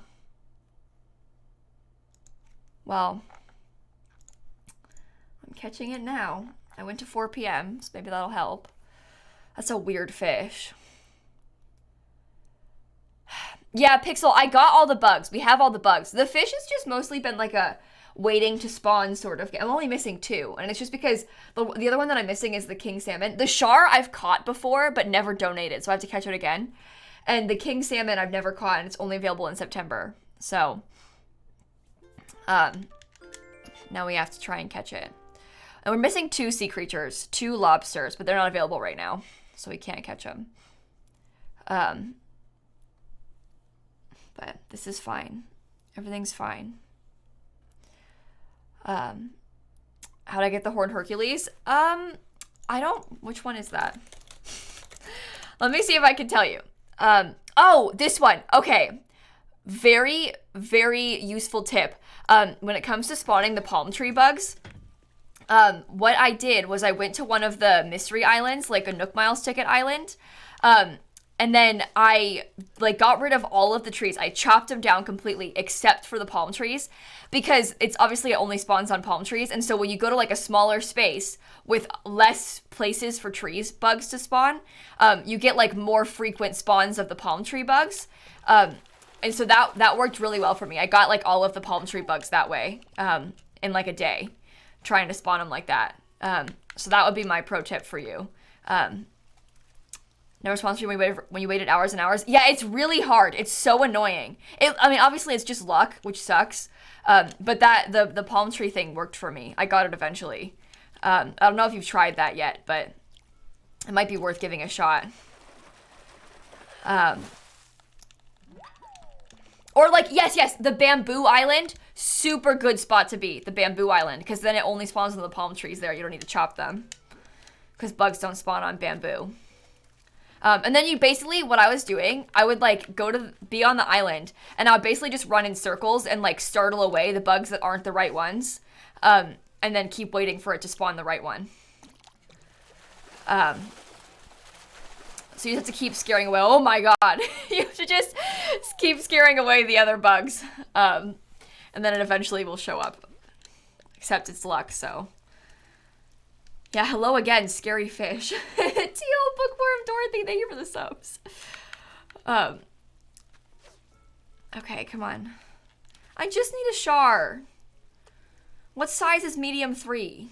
Well, I'm catching it now. I went to 4 p.m., so maybe that'll help. That's a weird fish. Yeah, Pixel, I got all the bugs. We have all the bugs. The fish has just mostly been like a waiting to spawn sort of. I'm only missing 2, and it's just because the other one that I'm missing is the king salmon. The char I've caught before, but never donated, so I have to catch it again. And the king salmon I've never caught, and it's only available in September. So, now we have to try and catch it. And we're missing 2 sea creatures, 2 lobsters, but they're not available right now, so we can't catch them. But this is fine. Everything's fine. How'd I get the Horned Hercules? Which one is that? Let me see if I can tell you. Oh, this one. Okay. Very, very useful tip. When it comes to spawning the palm tree bugs, what I did was I went to one of the mystery islands, like a Nook Miles ticket island, and then I got rid of all of the trees. I chopped them down completely except for the palm trees, because it's obviously it only spawns on palm trees. And so when you go to a smaller space with less places for bugs to spawn, you get more frequent spawns of the palm tree bugs. And so that worked really well for me. I got all of the palm tree bugs that way in a day, trying to spawn them like that. So that would be my pro tip for you. No response when you waited hours and hours. Yeah, it's really hard. It's so annoying. Obviously it's just luck, which sucks. But the palm tree thing worked for me. I got it eventually. I don't know if you've tried that yet, but it might be worth giving a shot. Or yes, the bamboo island, super good spot to be, the bamboo island, because then it only spawns on the palm trees there. You don't need to chop them, because bugs don't spawn on bamboo. And then what I was doing, I would be on the island, and I would basically just run in circles and startle away the bugs that aren't the right ones, and then keep waiting for it to spawn the right one. So you have to keep scaring away. Oh my god. You have to just keep scaring away the other bugs. And then it eventually will show up. Except it's luck, so. Yeah, hello again, scary fish. Teal, Bookworm, Dorothy, thank you for the subs. Okay, come on. I just need a char. What size is medium 3?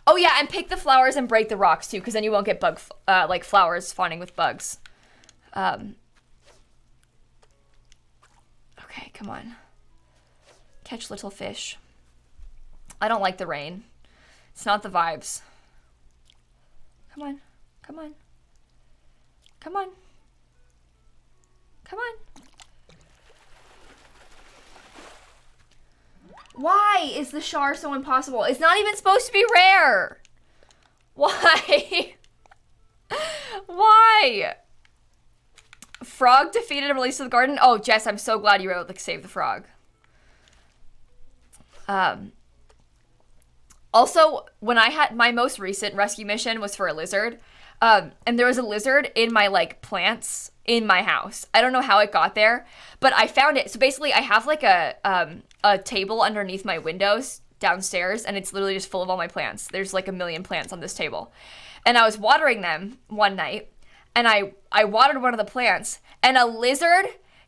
Oh yeah, and pick the flowers and break the rocks too, because then you won't get flowers spawning with bugs. Okay, come on. Catch little fish. I don't like the rain. It's not the vibes. Come on, come on. Come on. Come on. Why is the char so impossible? It's not even supposed to be rare. Why? Why? Frog defeated and released to the garden. Oh, Jess, I'm so glad you were able to save the frog. Also, when I had my most recent rescue mission was for a lizard. And there was a lizard in my plants in my house. I don't know how it got there, but I found it. So basically I have a table underneath my windows downstairs, and it's literally just full of all my plants. There's a million plants on this table. And I was watering them one night, and I watered one of the plants, and a lizard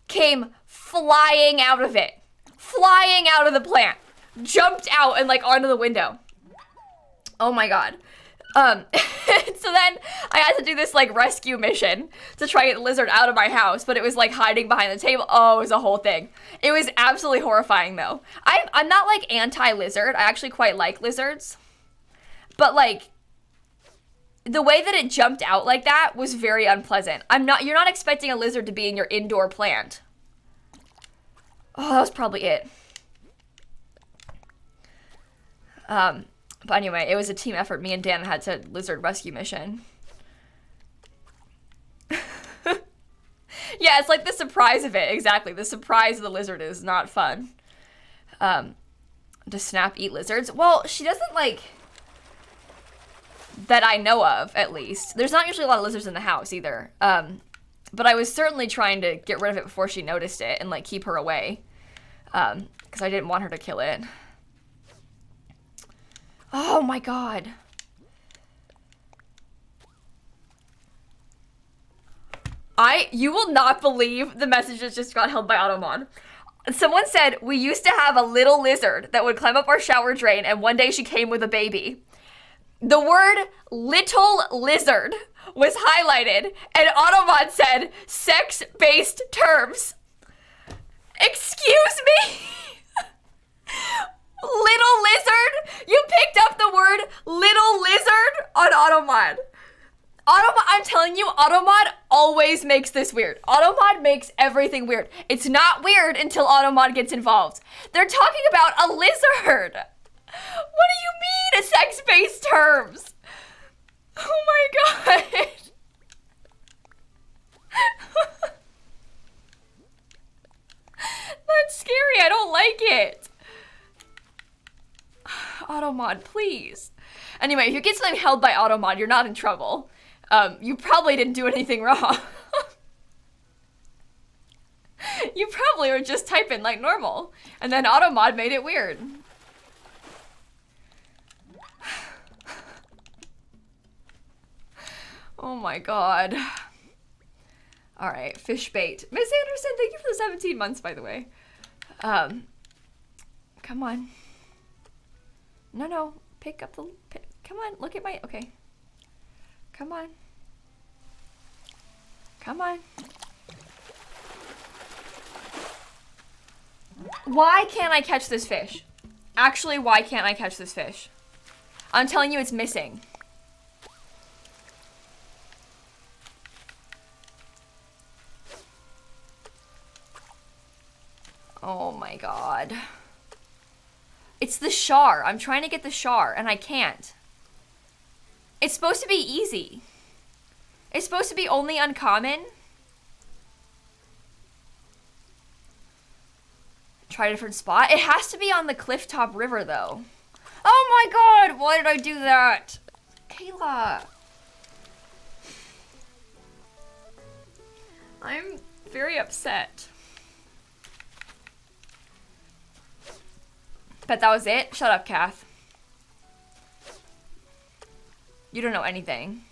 came flying out of it. Flying out of the plant. Jumped out and onto the window. Oh my god. So then I had to do this rescue mission to try and get the lizard out of my house, but it was hiding behind the table. Oh, it was a whole thing. It was absolutely horrifying though. I'm not anti-lizard. I actually quite like lizards. But the way that it jumped out like that was very unpleasant. You're not expecting a lizard to be in your indoor plant. Oh, that was probably it. But anyway, it was a team effort. Me and Dan had to lizard rescue mission. Yeah, it's the surprise of it. Exactly. The surprise of the lizard is not fun. Does Snap eat lizards? Well, she doesn't that I know of, at least. There's not usually a lot of lizards in the house either. But I was certainly trying to get rid of it before she noticed it and keep her away. Because I didn't want her to kill it. Oh my god. You will not believe the message that just got held by Automon. Someone said, we used to have a little lizard that would climb up our shower drain, and one day she came with a baby. The word little lizard was highlighted, and Automon said sex-based terms. Excuse me? Little lizard? You picked up the word little lizard on Automod. Automod, I'm telling you, Automod always makes this weird. Automod makes everything weird. It's not weird until Automod gets involved. They're talking about a lizard. What do you mean, sex-based terms? Oh my god. That's scary. I don't like it. Automod, please. Anyway, if you get something held by Automod, you're not in trouble. You probably didn't do anything wrong. You probably were just typing like normal, and then Automod made it weird. Oh my god. All right, fish bait. Miss Anderson, thank you for the 17 months, by the way. Come on. No, pick up the, come on, look at my, okay. Come on. Come on. Why can't I catch this fish? Actually, why can't I catch this fish? I'm telling you, it's missing. Oh my god. It's the char. I'm trying to get the char, and I can't. It's supposed to be easy. It's supposed to be only uncommon. Try a different spot. It has to be on the Clifftop River, though. Oh my god, why did I do that? Kayla. I'm very upset. But that was it? Shut up, Kath. You don't know anything.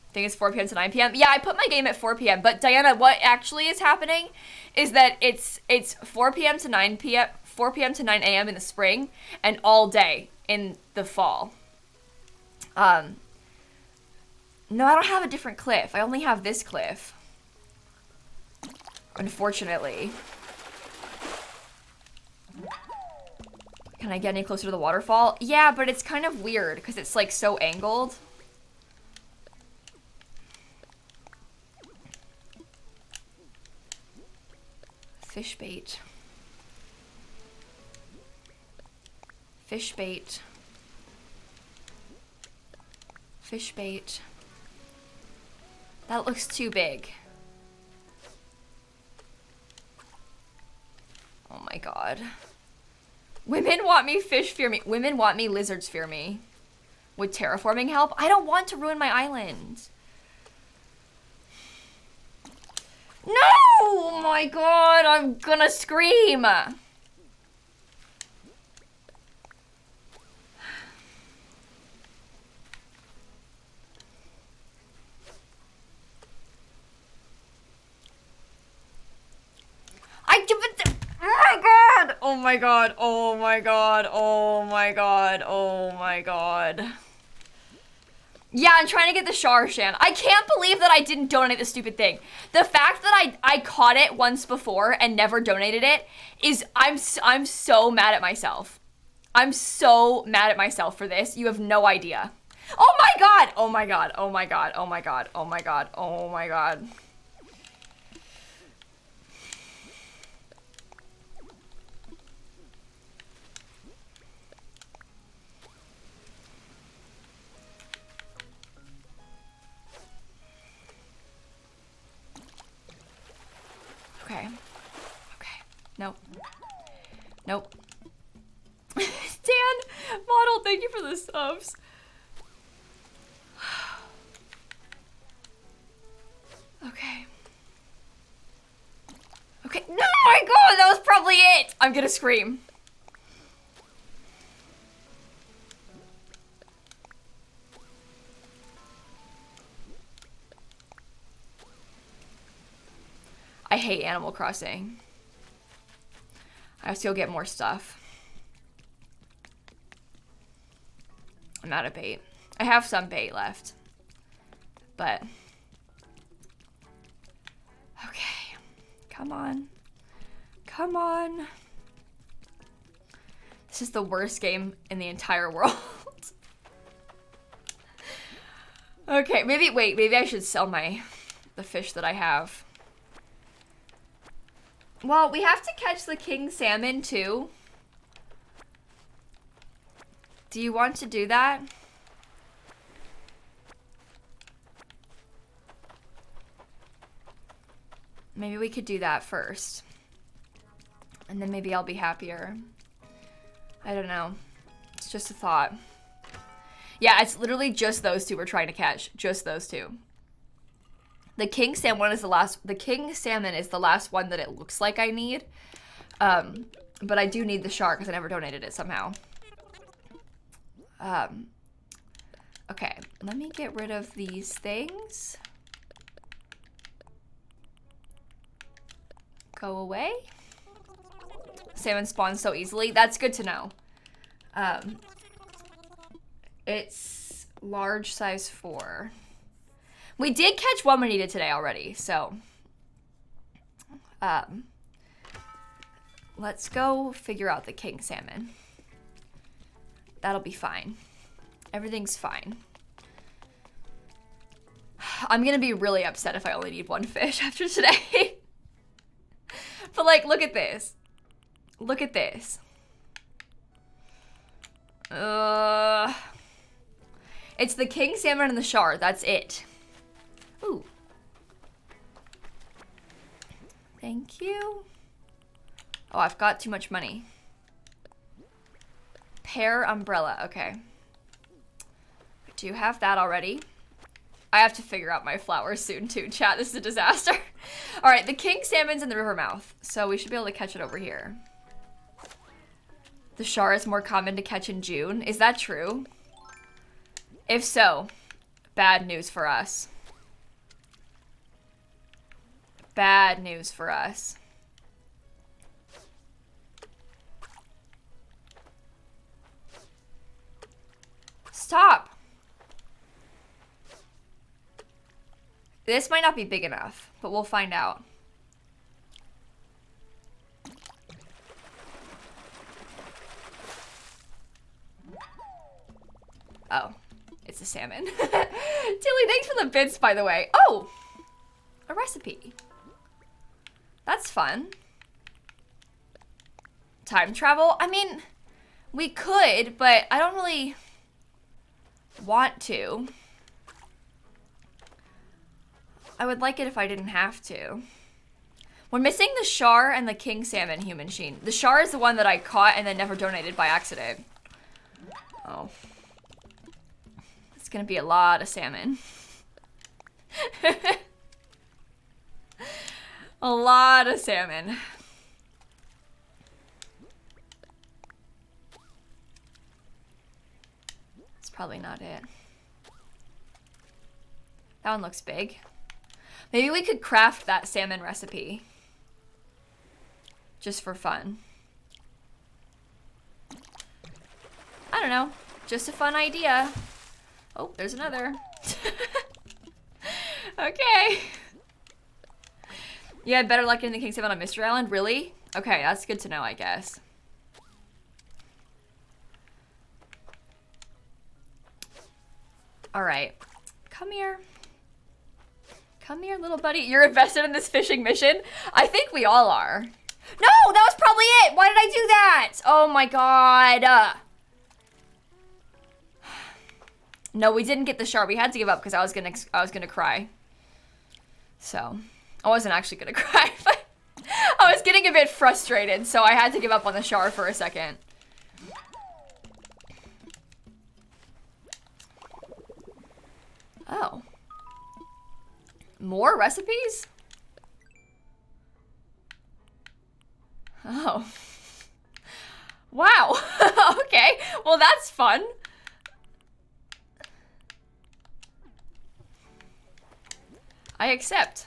I think it's 4 p.m. to 9 p.m. Yeah, I put my game at 4 p.m. But Diana, what actually is happening is that it's 4 p.m. to 9 p.m. 4 p.m. to 9 a.m. in the spring and all day in the fall. No, I don't have a different cliff. I only have this cliff. Unfortunately. Can I get any closer to the waterfall? Yeah, but it's kind of weird because it's like so angled. Fish bait. Fish bait. Fish bait. That looks too big. Oh my god. Women want me, fish fear me. Women want me, lizards fear me. Would terraforming help? I don't want to ruin my island. No! Oh my god, I'm gonna scream. Oh my god, oh my god, oh my god, oh my god. Yeah, I'm trying to get the char, Shan. I can't believe that I didn't donate the stupid thing. The fact that I caught it once before and never donated it is, I'm so mad at myself. I'm so mad at myself for this. You have no idea. Oh my god, oh my god, oh my god, oh my god, oh my god, oh my god. Okay. Okay. Nope. Nope. Dan, model, thank you for the subs. Okay. Okay. No, my god, that was probably it. I'm gonna scream. I hate Animal Crossing. I have to go get more stuff. I'm out of bait. I have some bait left. But... okay. Come on. Come on. This is the worst game in the entire world. Okay, maybe I should sell the fish that I have. Well, we have to catch the king salmon too. Do you want to do that? Maybe we could do that first. And then maybe I'll be happier. I don't know. It's just a thought. Yeah, it's literally just those two we're trying to catch. Just those two. The king salmon is the last. The king salmon is the last one that it looks like I need. But I do need the shark because I never donated it somehow. Okay, let me get rid of these things. Go away. Salmon spawns so easily. That's good to know. It's large size 4. We did catch one we needed today already, so let's go figure out the king salmon. That'll be fine. Everything's fine. I'm gonna be really upset if I only need one fish after today. But like, look at this. Look at this. It's the king salmon and the char. That's it. Ooh. Thank you. Oh, I've got too much money. Pear umbrella. Okay. Do you have that already? I have to figure out my flowers soon too, chat. This is a disaster. All right, the king salmon's in the river mouth, so we should be able to catch it over here. The char is more common to catch in June. Is that true? If so, bad news for us. Bad news for us. Stop. This might not be big enough, but we'll find out. Oh, it's a salmon. Tilly, thanks for the bits, by the way. Oh, a recipe. That's fun. Time travel? I mean, we could, but I don't really want to. I would like it if I didn't have to. We're missing the char and the king salmon human sheen. The char is the one that I caught and then never donated by accident. Oh. It's gonna be a lot of salmon. A lot of salmon. It's probably not it. That one looks big. Maybe we could craft that salmon recipe. Just for fun. I don't know. Just a fun idea. Oh, there's another. Okay. You had better luck getting the king salmon on Mystery Island? Really? Okay, that's good to know, I guess. All right. Come here. Come here, little buddy. You're invested in this fishing mission? I think we all are. No, that was probably it. Why did I do that? Oh my god. No, we didn't get the shark. We had to give up because I was gonna cry. So, I wasn't actually gonna cry, but I was getting a bit frustrated, so I had to give up on the shark for a second. Oh. More recipes? Oh. Wow. Okay. Well, that's fun. I accept.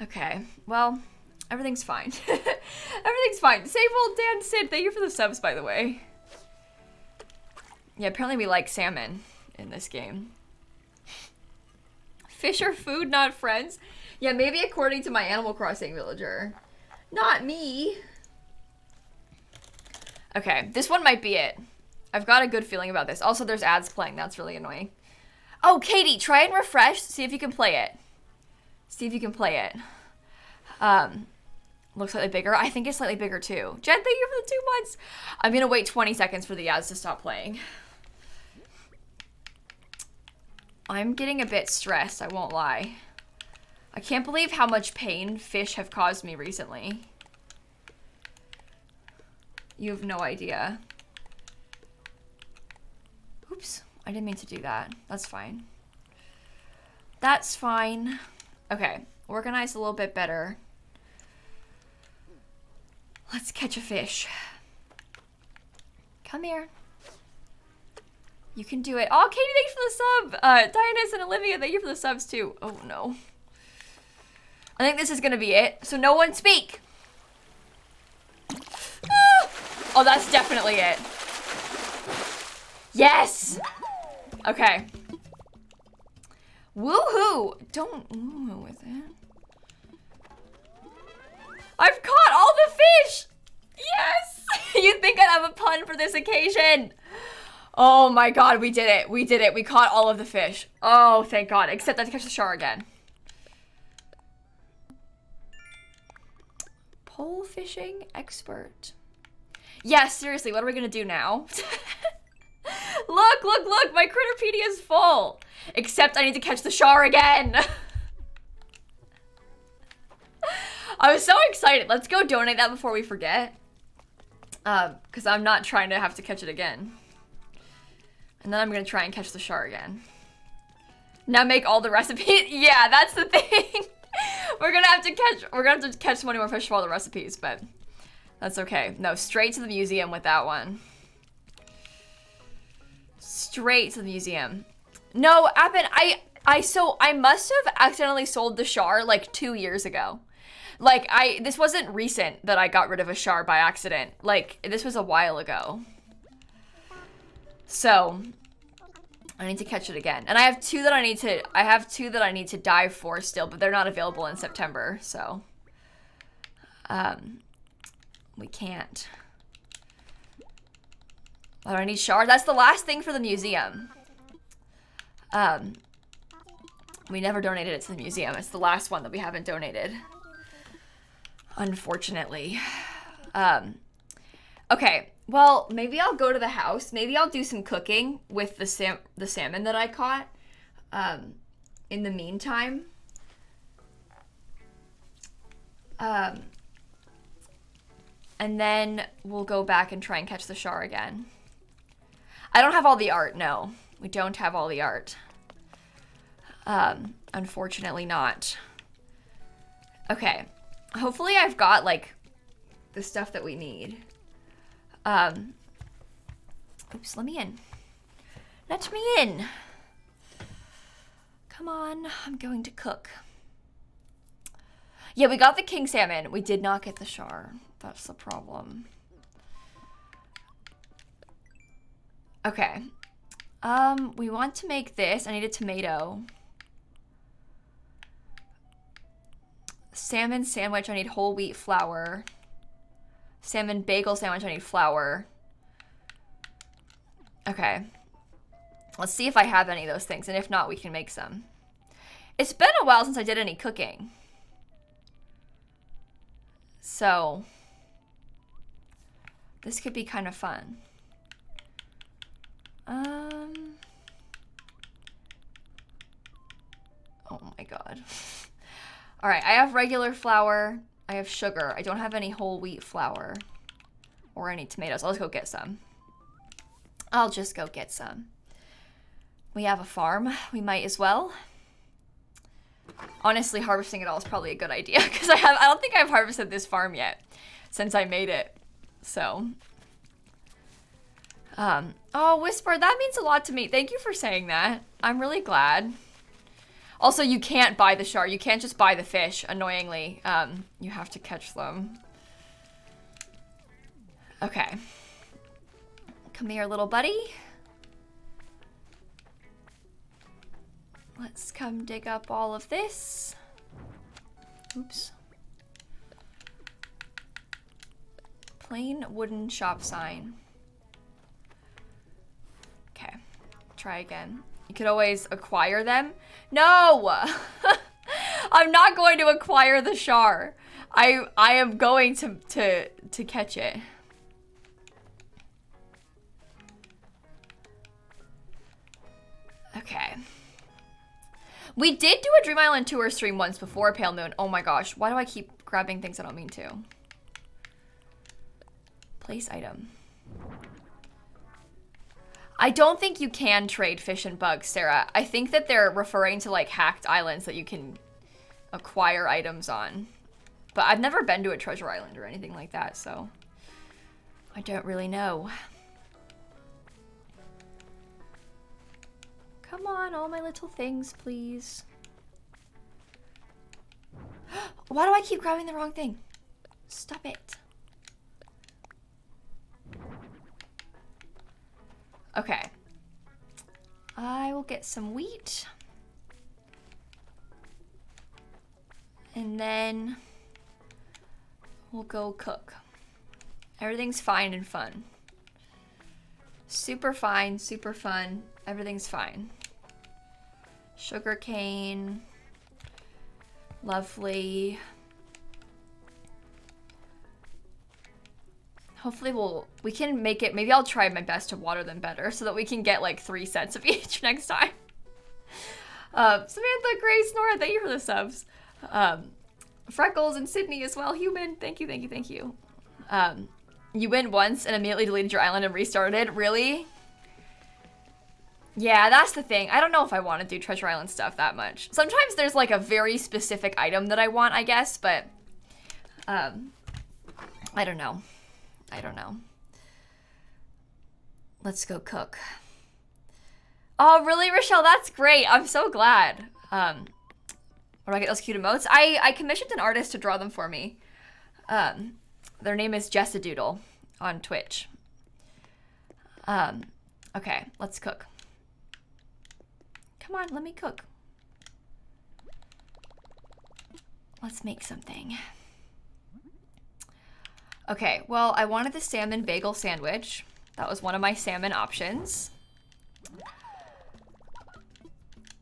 Okay. Well, everything's fine. Everything's fine. Save old Dan Sid. Thank you for the subs, by the way. Yeah, apparently we like salmon in this game. Fish are food, not friends. Yeah, maybe according to my Animal Crossing villager. Not me. Okay, this one might be it. I've got a good feeling about this. Also, there's ads playing. That's really annoying. Oh, Katie, try and refresh. See if you can play it. See if you can play it. Looks slightly bigger. I think it's slightly bigger too. Jen, thank you for the 2 months. I'm gonna wait 20 seconds for the ads to stop playing. I'm getting a bit stressed, I won't lie. I can't believe how much pain fish have caused me recently. You have no idea. Oops, I didn't mean to do that. That's fine. That's fine. Okay, organize a little bit better. Let's catch a fish. Come here. You can do it. Oh, Katie, thanks for the sub. Dianus and Olivia, thank you for the subs too. Oh no. I think this is gonna be it. So no one speak. Ah! Oh, that's definitely it. Yes. Okay. Woohoo! Don't woo with it. I've caught all the fish! Yes! You'd think I'd have a pun for this occasion. Oh my god, we did it. We did it. We caught all of the fish. Oh, thank god. Except I have to catch the char again. Pole fishing expert. Yeah, seriously, what are we gonna do now? Look, look, look! My Critterpedia is full! Except I need to catch the char again! I was so excited. Let's go donate that before we forget. Because I'm not trying to have to catch it again. And then I'm gonna try and catch the char again. Now make all the recipes. Yeah, that's the thing. We're gonna have to catch 20 more fish for all the recipes, but that's okay. No, straight to the museum with that one. Straight to the museum. No, Appen, I must have accidentally sold the char like 2 years ago. Like, this wasn't recent that I got rid of a char by accident. Like, this was a while ago. So, I need to catch it again. And I have two that I need to dive for still, but they're not available in September, so. We can't. Oh, I need char. That's the last thing for the museum. We never donated it to the museum. It's the last one that we haven't donated. Unfortunately. Okay, well, maybe I'll go to the house. Maybe I'll do some cooking with the salmon that I caught in the meantime. And then we'll go back and try and catch the char again. I don't have all the art, no. We don't have all the art. Unfortunately not. Okay. Hopefully I've got, like, the stuff that we need. Oops, let me in. Let me in. Come on, I'm going to cook. Yeah, we got the king salmon. We did not get the char. That's the problem. Okay. We want to make this. I need a tomato. Salmon sandwich, I need whole wheat flour. Salmon bagel sandwich, I need flour. Okay. Let's see if I have any of those things, and if not, we can make some. It's been a while since I did any cooking. So, this could be kind of fun. Oh my god. All right, I have regular flour. I have sugar. I don't have any whole wheat flour or any tomatoes. I'll just go get some. I'll just go get some. We have a farm. We might as well. Honestly, harvesting it all is probably a good idea because I don't think I've harvested this farm yet since I made it. So, oh, Whisper, that means a lot to me. Thank you for saying that. I'm really glad. Also, you can't buy the char. You can't just buy the fish, annoyingly. You have to catch them. Okay. Come here, little buddy. Let's come dig up all of this. Oops. Plain wooden shop sign. Okay, try again. You could always acquire them. No! I'm not going to acquire the char. I am going to catch it. Okay. We did do a Dream Island tour stream once before Pale Moon. Oh my gosh, why do I keep grabbing things I don't mean to? Place item. I don't think you can trade fish and bugs, Sarah. I think that they're referring to like hacked islands that you can acquire items on. But I've never been to a treasure island or anything like that, so I don't really know. Come on, all my little things, please. Why do I keep grabbing the wrong thing? Stop it. Okay. I will get some wheat. And then we'll go cook. Everything's fine and fun. Super fine, super fun. Everything's fine. Sugar cane. Lovely. Hopefully we can make it, maybe I'll try my best to water them better so that we can get like 3 sets of each next time. Samantha, Grace, Nora, thank you for the subs. Freckles and Sydney as well. Human, thank you, thank you, thank you. You win once and immediately deleted your island and restarted. Really? Yeah, that's the thing. I don't know if I want to do Treasure Island stuff that much. Sometimes there's like a very specific item that I want, I guess, but I don't know. I don't know. Let's go cook. Oh, really, Rochelle? That's great. I'm so glad. Where do I get those cute emotes? I commissioned an artist to draw them for me. Their name is Jessadoodle on Twitch. Okay, let's cook. Come on, let me cook. Let's make something. Okay, well, I wanted the salmon bagel sandwich. That was one of my salmon options.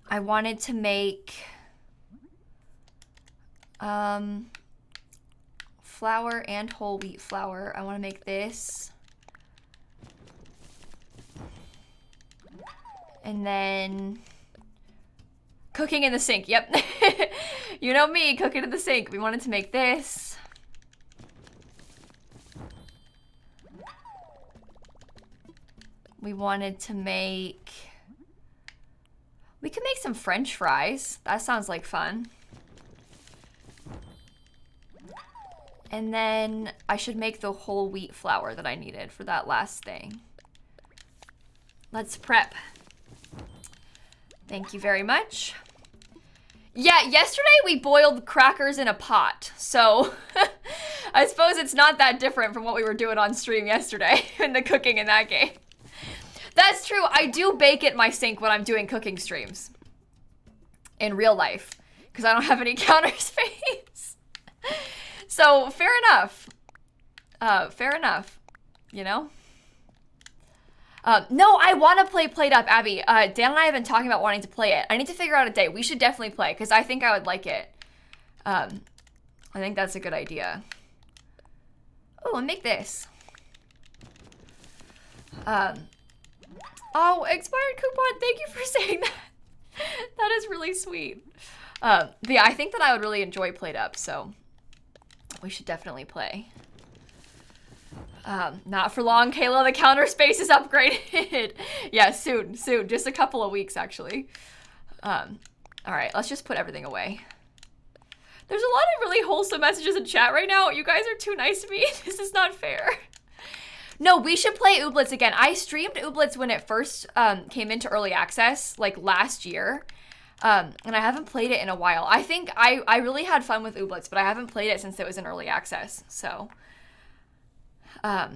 I wanted to make flour and whole wheat flour. I want to make this. And then cooking in the sink. Yep. You know me, cooking in the sink. We wanted to make this. We wanted to make... We could make some French fries. That sounds like fun. And then I should make the whole wheat flour that I needed for that last thing. Let's prep. Thank you very much. Yeah, yesterday we boiled crackers in a pot. So I suppose it's not that different from what we were doing on stream yesterday in the cooking in that game. That's true. I do bake at my sink when I'm doing cooking streams in real life because I don't have any counter space. So fair enough. Fair enough. You know? No, I want to play Played Up, Abby. Dan and I have been talking about wanting to play it. I need to figure out a day. We should definitely play because I think I would like it. I think that's a good idea. Oh, and make this. Oh, expired coupon. Thank you for saying that. That is really sweet. But yeah, I think that I would really enjoy Played Up, so we should definitely play. Not for long, Kayla. The counter space is upgraded. Yeah, soon. Just a couple of weeks, actually. All right, let's just put everything away. There's a lot of really wholesome messages in chat right now. You guys are too nice to me. This is not fair. No, we should play Ooblets again. I streamed Ooblets when it first came into early access, like last year. And I haven't played it in a while. I think I really had fun with Ooblets, but I haven't played it since it was in early access. So, I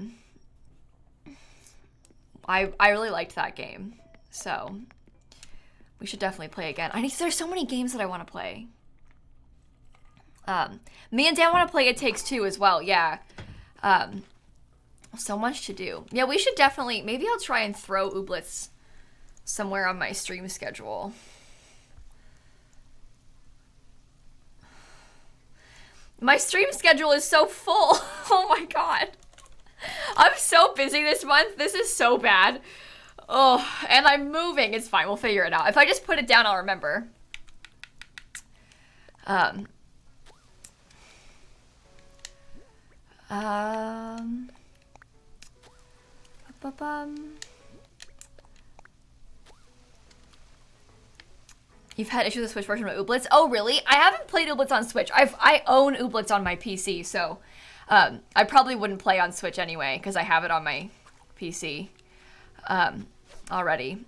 really liked that game. So, We should definitely play again. There's so many games that I want to play. Me and Dan want to play It Takes Two as well. Yeah. So much to do. Yeah, we should definitely, maybe I'll try and throw Ooblets somewhere on my stream schedule. My stream schedule is so full. Oh my god. I'm so busy this month. This is so bad. Oh, and I'm moving. It's fine. We'll figure it out. If I just put it down, I'll remember. You've had issues with the Switch version of Ooblets? Oh, really? I haven't played Ooblets on Switch. I own Ooblets on my PC, so I probably wouldn't play on Switch anyway, because I have it on my PC already.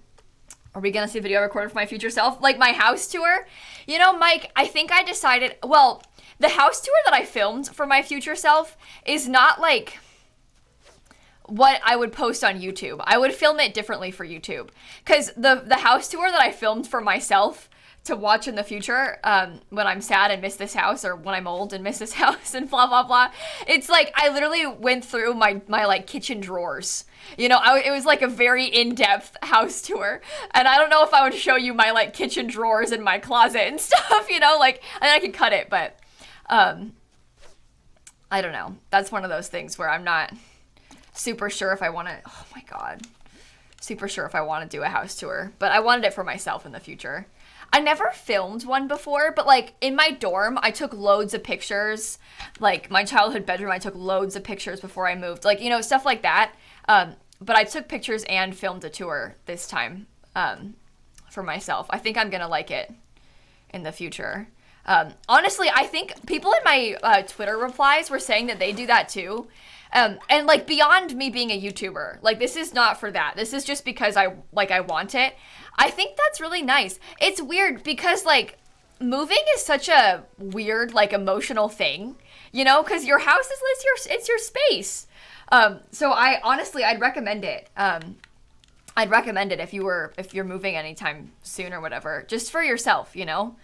Are we gonna see a video recorded for my future self? Like my house tour? You know, Mike, I think I decided, well, the house tour that I filmed for my future self is not like what I would post on YouTube. I would film it differently for YouTube. Because the house tour that I filmed for myself to watch in the future, when I'm sad and miss this house, or when I'm old and miss this house and blah, blah, blah. It's like, I literally went through my like kitchen drawers. You know, it was like a very in-depth house tour. And I don't know if I would show you my like kitchen drawers in my closet and stuff, you know, like, and I could cut it, but, I don't know. That's one of those things where I'm not super sure if I want to, oh my god, super sure if I want to do a house tour, but I wanted it for myself in the future. I never filmed one before, but like in my dorm, I took loads of pictures, like my childhood bedroom, I took loads of pictures before I moved, like, you know, stuff like that. But I took pictures and filmed a tour this time, for myself. I think I'm gonna like it in the future. Honestly, I think people in my Twitter replies were saying that they do that too. And like beyond me being a YouTuber, like this is not for that. This is just because I want it. I think that's really nice. It's weird because like moving is such a weird like emotional thing, you know, because your house is it's your space. So I'd recommend it. I'd recommend it if you're moving anytime soon or whatever, just for yourself, you know.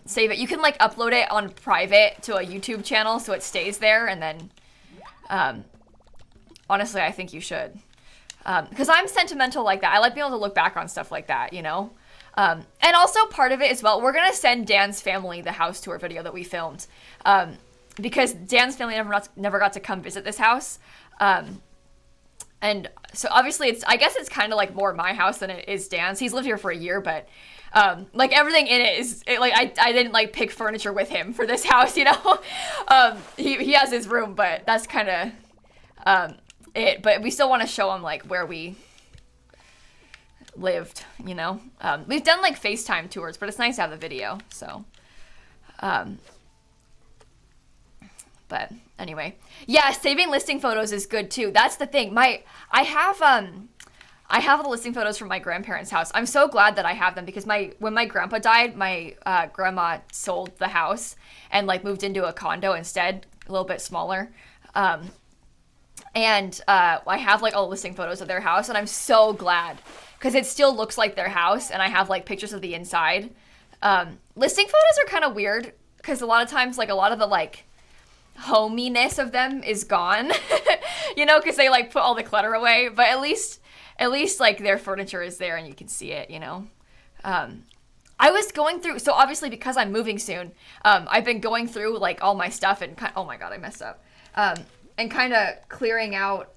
Save it. You can like upload it on private to a YouTube channel so it stays there, and then honestly, I think you should. Because I'm sentimental like that. I like being able to look back on stuff like that, you know? And also part of it as well, we're going to send Dan's family the house tour video that we filmed. Because Dan's family never got to come visit this house. And so obviously I guess it's kind of like more my house than it is Dan's. He's lived here for a year, but like everything in it is like I didn't like pick furniture with him for this house, you know. He has his room, but that's kind of it. But we still want to show him like where we lived, you know. We've done like FaceTime tours, but it's nice to have the video. So, but anyway, yeah, saving listing photos is good too. That's the thing. I have the listing photos from my grandparents' house. I'm so glad that I have them because when my grandpa died, my grandma sold the house and like moved into a condo instead, a little bit smaller. And I have like all the listing photos of their house, and I'm so glad because it still looks like their house, and I have like pictures of the inside. Listing photos are kind of weird because a lot of times like a lot of the like hominess of them is gone, you know, because they like put all the clutter away, but at least like their furniture is there and you can see it, you know. I was going through, so obviously because I'm moving soon, I've been going through like all my stuff and oh my god, I messed up. And kind of clearing out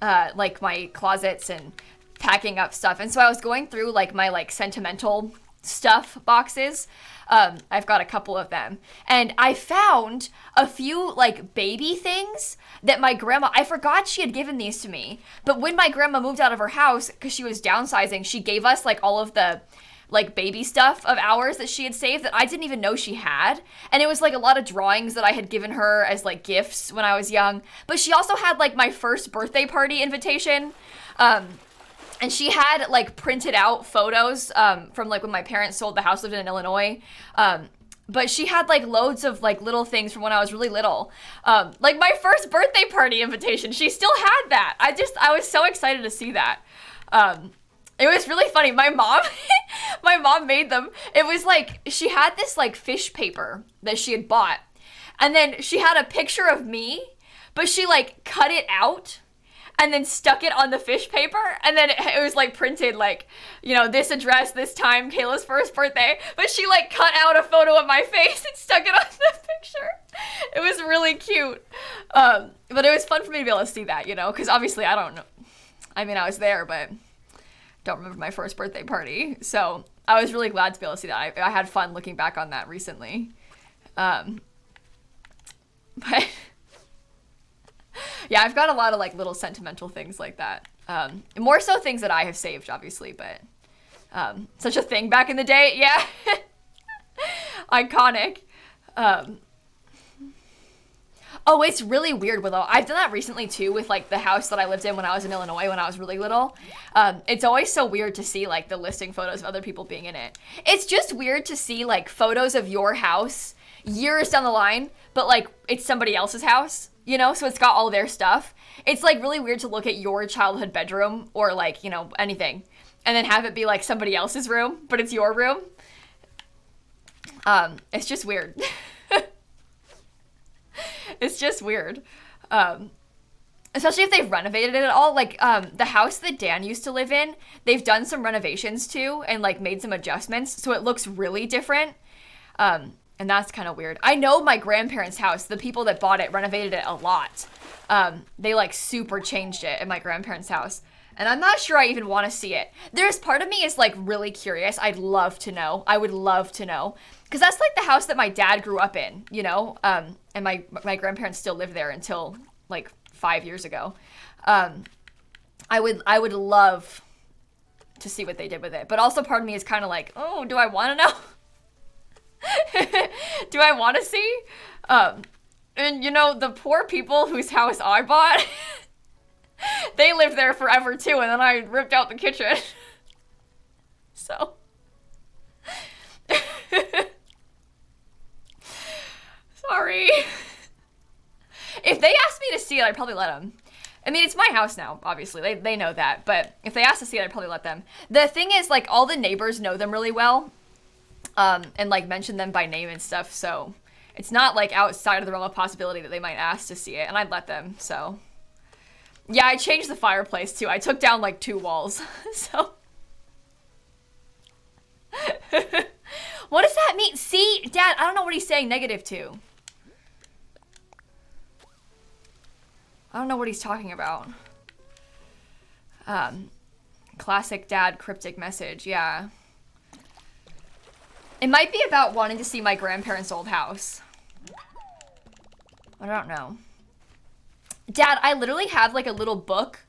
like my closets and packing up stuff. And so I was going through like my like sentimental stuff boxes. I've got a couple of them, and I found a few like baby things that my grandma, I forgot she had given these to me, but when my grandma moved out of her house because she was downsizing, she gave us like all of the like baby stuff of ours that she had saved that I didn't even know she had. And it was like a lot of drawings that I had given her as like gifts when I was young. But she also had like my first birthday party invitation. And she had like printed out photos from like when my parents sold the house, lived in Illinois. But she had like loads of like little things from when I was really little. Like my first birthday party invitation, she still had that. I was so excited to see that. It was really funny. My mom, my mom made them. It was like, she had this like fish paper that she had bought. And then she had a picture of me, but she like cut it out and then stuck it on the fish paper. And then it was like printed like, you know, this address, this time, Kayla's first birthday. But she like cut out a photo of my face and stuck it on the picture. It was really cute. But it was fun for me to be able to see that, you know, because obviously I don't know. I mean, I was there, but don't remember my first birthday party. So I was really glad to be able to see that. I had fun looking back on that recently. But yeah, I've got a lot of like little sentimental things like that. More so things that I have saved, obviously, but such a thing back in the day. Yeah. Iconic. Oh, it's really weird, Willow. I've done that recently too with like the house that I lived in when I was in Illinois when I was really little. It's always so weird to see like the listing photos of other people being in it. It's just weird to see like photos of your house years down the line, but like it's somebody else's house, you know, so it's got all their stuff. It's like really weird to look at your childhood bedroom or like, you know, anything and then have it be like somebody else's room, but it's your room. It's just weird. It's just weird. Especially if they've renovated it at all. Like, the house that Dan used to live in, they've done some renovations too and like made some adjustments, so it looks really different. And that's kind of weird. I know my grandparents' house, the people that bought it renovated it a lot. They like super changed it at my grandparents' house. And I'm not sure I even want to see it. There's part of me is like really curious. I'd love to know. I would love to know. Because that's like the house that my dad grew up in, you know? And my grandparents still live there until like 5 years ago. I would love to see what they did with it. But also part of me is kind of like, oh, do I want to know? Do I want to see? And you know, the poor people whose house I bought, they lived there forever too, and then I ripped out the kitchen. So. Sorry. If they asked me to see it, I'd probably let them. I mean, it's my house now, obviously. They know that. But if they asked to see it, I'd probably let them. The thing is, like, all the neighbors know them really well. And, like, mention them by name and stuff. So it's not, like, outside of the realm of possibility that they might ask to see it. And I'd let them, so. Yeah, I changed the fireplace, too. I took down, like, 2 walls. So. What does that mean? See, Dad, I don't know what he's saying negative to. I don't know what he's talking about. Classic dad cryptic message, yeah. It might be about wanting to see my grandparents' old house. I don't know. Dad, I literally have like a little book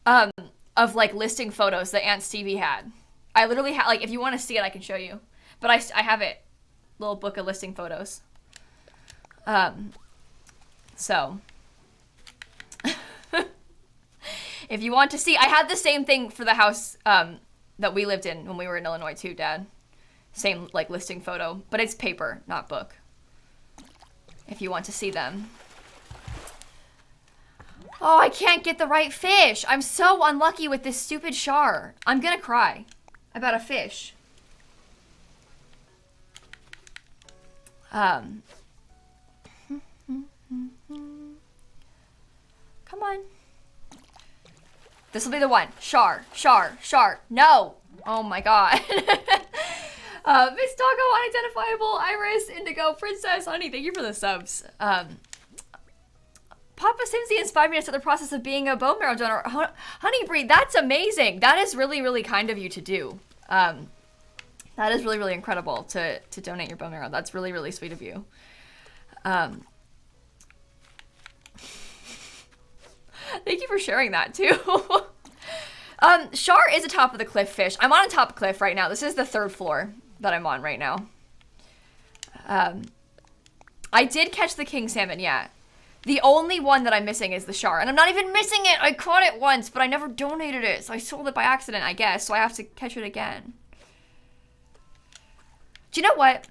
of like listing photos that Aunt Stevie had. I literally have, like, if you want to see it, I can show you. But I have it. Little book of listing photos. So. If you want to see, I had the same thing for the house that we lived in when we were in Illinois too, Dad. Same, like, listing photo. But it's paper, not book. If you want to see them. Oh, I can't get the right fish. I'm so unlucky with this stupid char. I'm gonna cry about a fish. Come on. This will be the one. Char. No. Oh my god. Miss Doggo, Unidentifiable, Iris, Indigo, Princess, Honey, thank you for the subs. Papa Simsy inspired me to start the process of being a bone marrow donor. Honey Bree, that's amazing. That is really, really kind of you to do. That is really, really incredible to donate your bone marrow. That's really, really sweet of you. Thank you for sharing that too. Char is a top of the cliff fish. I'm on a top cliff right now. This is the 3rd floor that I'm on right now. I did catch the king salmon, yeah. The only one that I'm missing is the char. And I'm not even missing it! I caught it once, but I never donated it. So I sold it by accident, I guess. So I have to catch it again. Do you know what?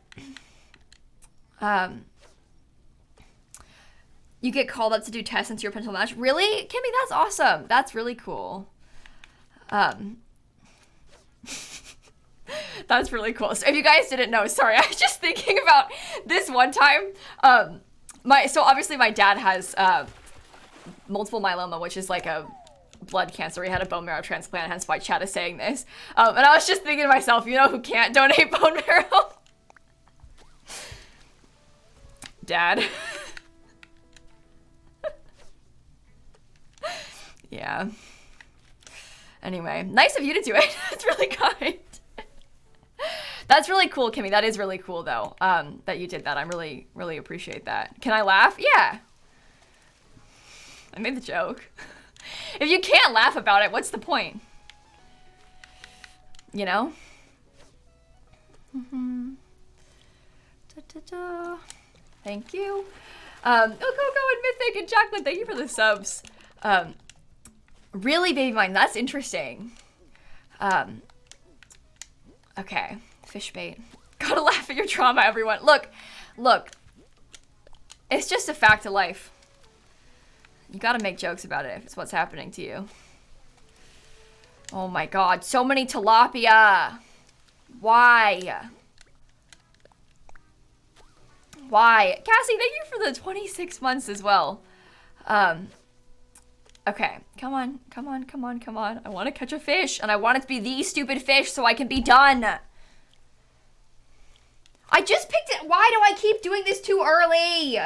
You get called up to do tests into your potential match. Really? Kimmy, that's awesome. That's really cool. That's really cool. So if you guys didn't know, sorry, I was just thinking about this one time. So obviously my dad has multiple myeloma, which is like a blood cancer. He had a bone marrow transplant, hence why Chad is saying this. And I was just thinking to myself, you know who can't donate bone marrow? Dad. Yeah. Anyway, nice of you to do it. That's really kind. That's really cool, Kimmy. That is really cool, though, that you did that. I really appreciate that. Can I laugh? Yeah. I made the joke. If you can't laugh about it, what's the point? You know? Thank you. Go, and Mythic and Jacqueline, thank you for the subs. Really, baby mine, that's interesting. Okay, fish bait. Gotta laugh at your trauma, everyone. Look. It's just a fact of life. You gotta make jokes about it if it's what's happening to you. Oh my god, so many tilapia. Why? Why? Cassie, thank you for the 26 months as well. Okay, come on. I want to catch a fish, and I want it to be the stupid fish so I can be done. I just picked it. Why do I keep doing this too early?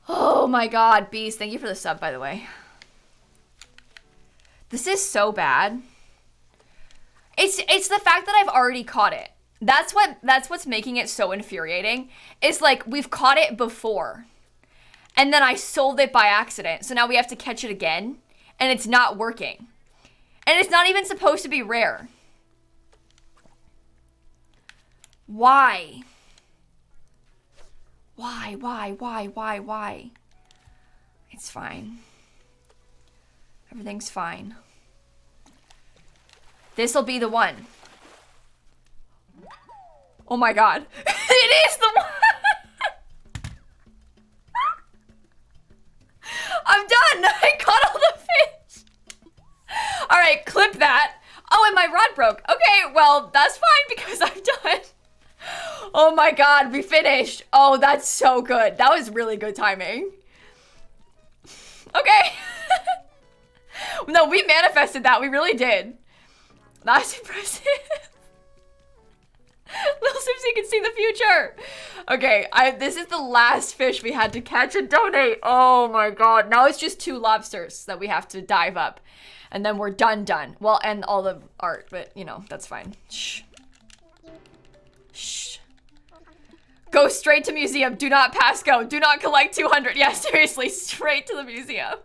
Oh my god, Bees, thank you for the sub, by the way. This is so bad. It's the fact that I've already caught it. That's what's making it so infuriating. It's like we've caught it before. And then I sold it by accident. So now we have to catch it again. And it's not working. And it's not even supposed to be rare. Why? Why? It's fine. Everything's fine. This'll be the one. Oh my god. It is the one! I'm done! I caught all the fish! Alright, clip that. Oh, and my rod broke. Okay, well, that's fine because I'm done. Oh my god, we finished. Oh, that's so good. That was really good timing. Okay. No, we manifested that. We really did. That's impressive. lilsimsie can see the future. Okay, this is the last fish we had to catch and donate. Oh my god. Now it's just 2 lobsters that we have to dive up. And then we're done. Well, and all the art, but you know, that's fine. Shh. Go straight to museum. Do not pass go. Do not collect 200. Yeah, seriously, straight to the museum.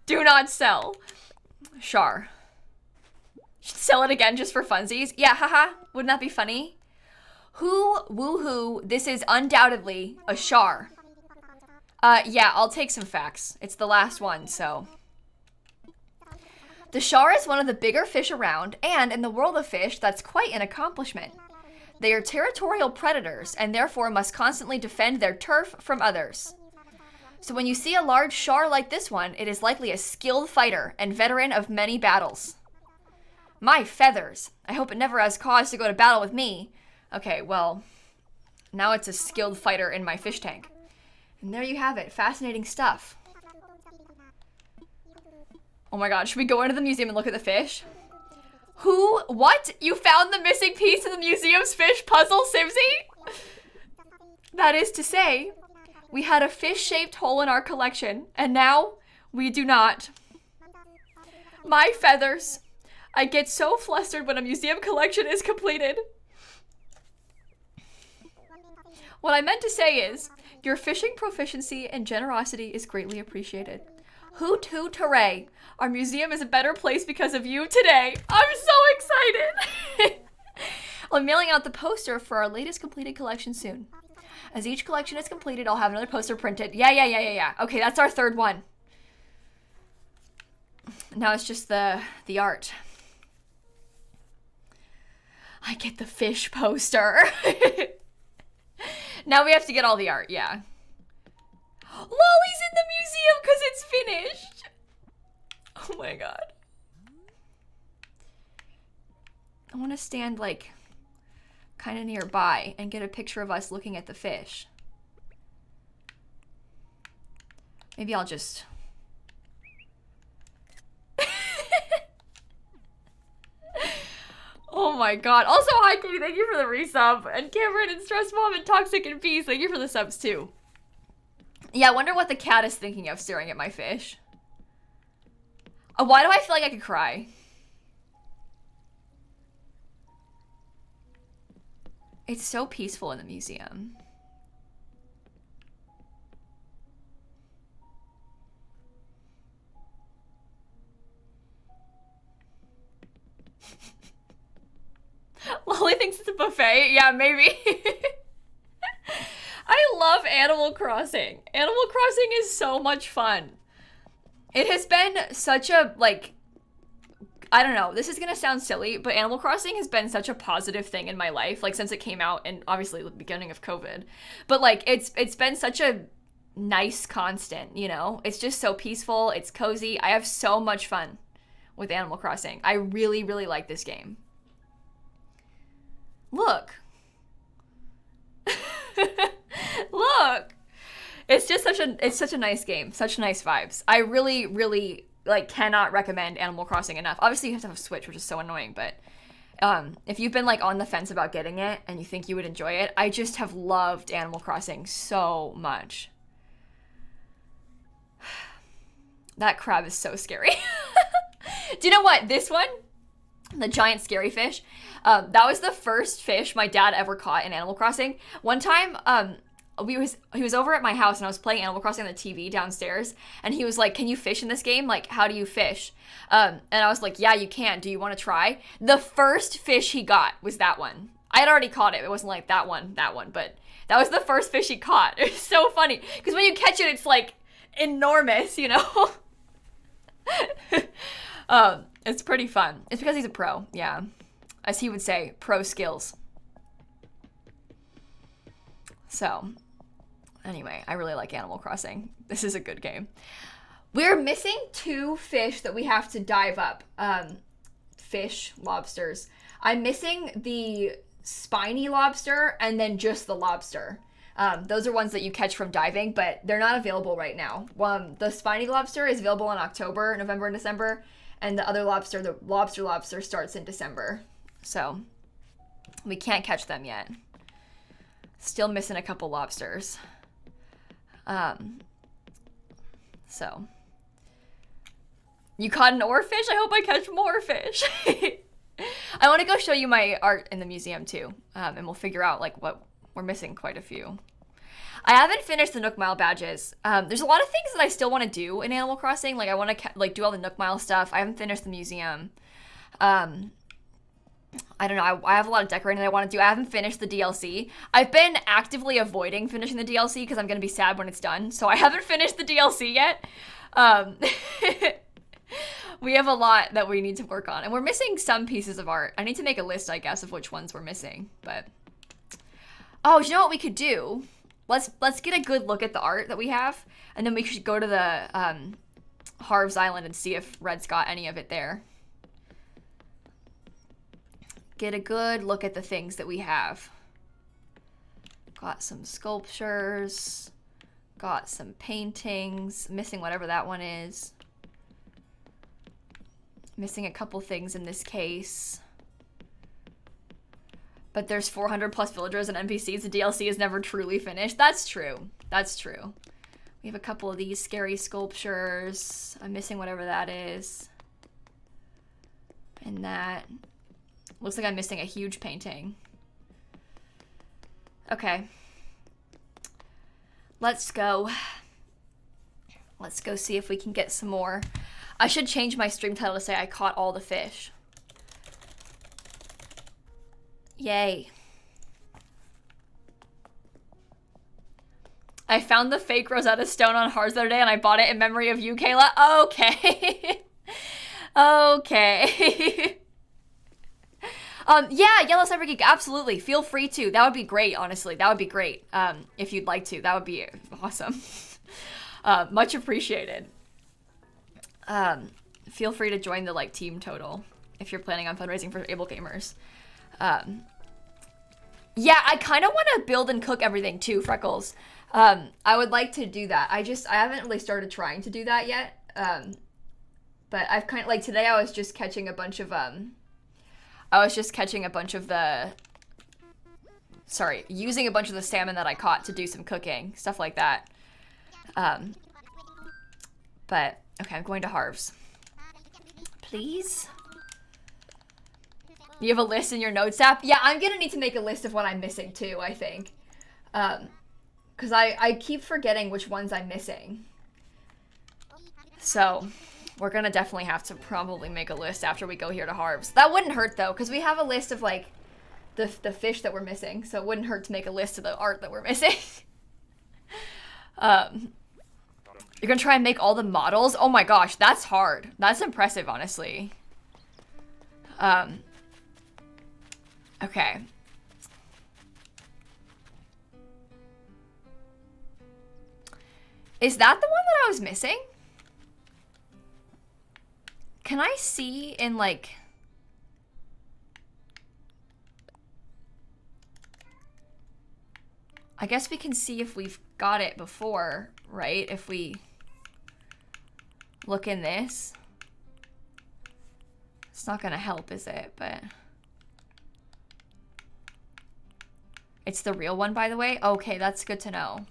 Do not sell. Char. Sell it again just for funsies? Yeah, haha. Wouldn't that be funny? Woohoo. This is undoubtedly a char. Yeah, I'll take some facts. It's the last one, so. The char is one of the bigger fish around, and in the world of fish, that's quite an accomplishment. They are territorial predators, and therefore must constantly defend their turf from others. So when you see a large char like this one, it is likely a skilled fighter and veteran of many battles. My feathers. I hope it never has cause to go to battle with me. Okay, well, now it's a skilled fighter in my fish tank. And there you have it. Fascinating stuff. Oh my god, should we go into the museum and look at the fish? What? You found the missing piece of the museum's fish puzzle, Simsie? That is to say, we had a fish-shaped hole in our collection, and now we do not. My feathers. I get so flustered when a museum collection is completed. What I meant to say is, your fishing proficiency and generosity is greatly appreciated. Hoot hoot hooray. Our museum is a better place because of you today. I'm so excited. I'm mailing out the poster for our latest completed collection soon. As each collection is completed, I'll have another poster printed. Yeah. Okay, that's our 3rd one. Now it's just the art. I get the fish poster. Now we have to get all the art, yeah. Lolly's in the museum because it's finished. Oh my god. to stand like kind of nearby and get a picture of us looking at the fish. Maybe I'll just... Oh my god. Also, hi Katie, thank you for the resub. And Cameron and Stress Mom and Toxic and Peace, thank you for the subs too. Yeah, I wonder what the cat is thinking of staring at my fish. Why do I feel like I could cry? It's so peaceful in the museum. Lolly thinks it's a buffet. Yeah, maybe. I love Animal Crossing. Animal Crossing is so much fun. It has been such a, like, I don't know, this is gonna sound silly, but Animal Crossing has been such a positive thing in my life, like, since it came out, and obviously the beginning of COVID. But, like, it's been such a nice constant, you know? It's just so peaceful, it's cozy. I have so much fun with Animal Crossing. I really, really like this game. Look. Look. It's just such a nice game. Such nice vibes. I really, really, like, cannot recommend Animal Crossing enough. Obviously, you have to have a Switch, which is so annoying, but if you've been, like, on the fence about getting it and you think you would enjoy it, I just have loved Animal Crossing so much. That crab is so scary. Do you know what? This one, the giant scary fish, that was the first fish my dad ever caught in Animal Crossing. One time, he was over at my house and I was playing Animal Crossing on the TV downstairs, and he was like, "Can you fish in this game? Like, how do you fish?" And I was like, "Yeah, you can. Do you want to try?" The first fish he got was that one. I had already caught it. It wasn't like that one, but that was the first fish he caught. It was so funny because when you catch it, it's like enormous, you know? It's pretty fun. It's because he's a pro, yeah. As he would say, pro skills. So, anyway, I really like Animal Crossing. This is a good game. We're missing 2 fish that we have to dive up. Fish, lobsters. I'm missing the spiny lobster and then just the lobster. Those are ones that you catch from diving, but they're not available right now. The spiny lobster is available in October, November, and December. And the other lobster, the lobster starts in December. So, we can't catch them yet. Still missing a couple lobsters. So. You caught an oarfish? I hope I catch more fish. I want to go show you my art in the museum too. And we'll figure out like what we're missing quite a few. I haven't finished the Nook Mile badges. There's a lot of things that I still want to do in Animal Crossing. Like I want to like do all the Nook Mile stuff. I haven't finished the museum. I don't know. I have a lot of decorating that I want to do. I haven't finished the DLC. I've been actively avoiding finishing the DLC because I'm going to be sad when it's done. So I haven't finished the DLC yet. We have a lot that we need to work on. And we're missing some pieces of art. I need to make a list, I guess, of which ones we're missing. But oh, you know what we could do? Let's get a good look at the art that we have. And then we should go to the Harv's Island and see if Red's got any of it there. Get a good look at the things that we have. Got some sculptures. Got some paintings. Missing whatever that one is. Missing a couple things in this case. But there's 400 plus villagers and NPCs. The DLC is never truly finished. That's true. That's true. We have a couple of these scary sculptures. I'm missing whatever that is. And that. Looks like I'm missing a huge painting. Okay. Let's go. Let's go see if we can get some more. I should change my stream title to say I caught all the fish. Yay. I found the fake Rosetta Stone on Harz the other day and I bought it in memory of you, Kayla. Okay. Okay. Yeah, Yellow Cyber Geek, absolutely. Feel free to. That would be great, honestly. That would be great. If you'd like to. That would be awesome. Much appreciated. Feel free to join the like team total if you're planning on fundraising for Able Gamers. Yeah, I kind of want to build and cook everything too, Freckles. I would like to do that. I haven't really started trying to do that yet. But I've kind of, like, today I was just catching a bunch of, using a bunch of the salmon that I caught to do some cooking, stuff like that. But, okay, I'm going to Harv's. Please? You have a list in your notes app? Yeah, I'm gonna need to make a list of what I'm missing too, I think. Because I keep forgetting which ones I'm missing. So, we're gonna definitely have to probably make a list after we go here to Harv's. That wouldn't hurt though, because we have a list of like the fish that we're missing, so it wouldn't hurt to make a list of the art that we're missing. You're gonna try and make all the models? Oh my gosh, that's hard. That's impressive, honestly. Okay. Is that the one that I was missing? Can I see in, like... I guess we can see if we've got it before, right? If we look in this. It's not gonna help, is it? But... It's the real one, by the way? Okay, that's good to know.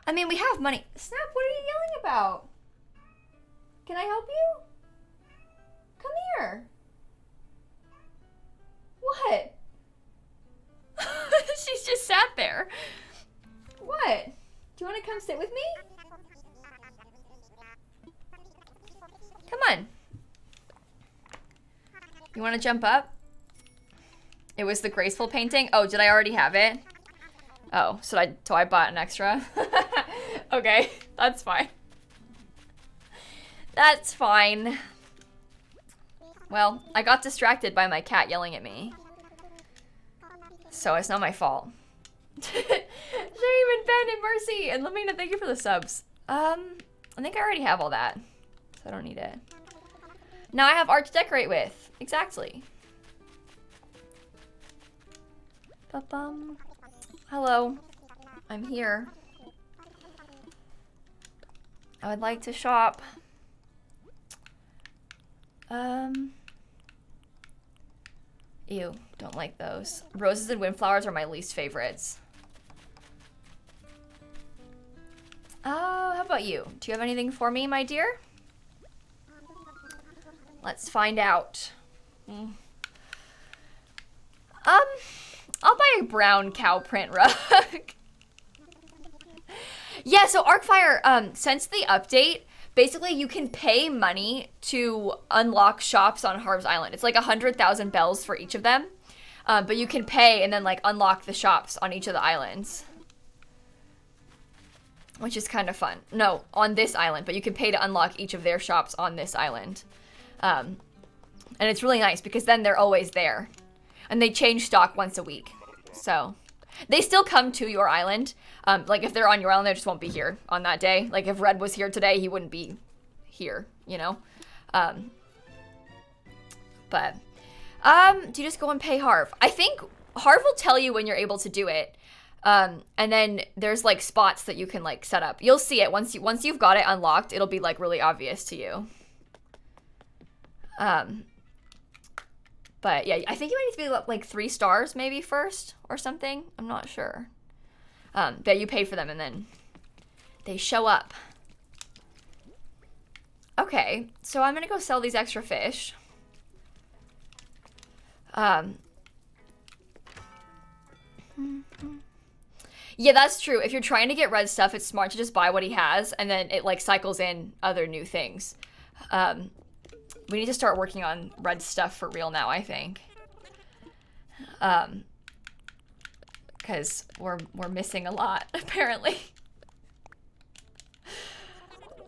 I mean, we have money. Snap, what are you yelling about? Can I help you? Come here. What? She's just sat there. What? Do you want to come sit with me? Come on. You want to jump up? It was the graceful painting? Oh, did I already have it? Oh, so I bought an extra? Okay, that's fine. That's fine. Well, I got distracted by my cat yelling at me. So it's not my fault. Shame and Ben and Mercy and Lamina, thank you for the subs. I think I already have all that. So I don't need it. Now I have art to decorate with. Exactly. Ba-bum. Hello. I'm here. I would like to shop. Ew, don't like those. Roses and windflowers are my least favorites. How about you? Do you have anything for me, my dear? Let's find out. I'll buy a brown cow print rug. Yeah, so Arcfire, since the update, basically you can pay money to unlock shops on Harv's Island. It's like 100,000 bells for each of them. But you can pay and then like unlock the shops on each of the islands. Which is kind of fun. No, on this island, but you can pay to unlock each of their shops on this island. And it's really nice because then they're always there. And they change stock once a week. So they still come to your island. Like if they're on your island, they just won't be here on that day. Like if Red was here today, he wouldn't be here, you know? Do you just go and pay Harv? I think Harv will tell you when you're able to do it. And then there's like spots that you can like set up. You'll see it once you've got it unlocked, it'll be like really obvious to you. But yeah, I think you might need to be like 3 stars maybe first or something. I'm not sure. But you pay for them and then they show up. Okay, so I'm gonna go sell these extra fish. Yeah, that's true. If you're trying to get Red stuff, it's smart to just buy what he has and then it like cycles in other new things. We need to start working on Red stuff for real now, I think. Because we're missing a lot, apparently.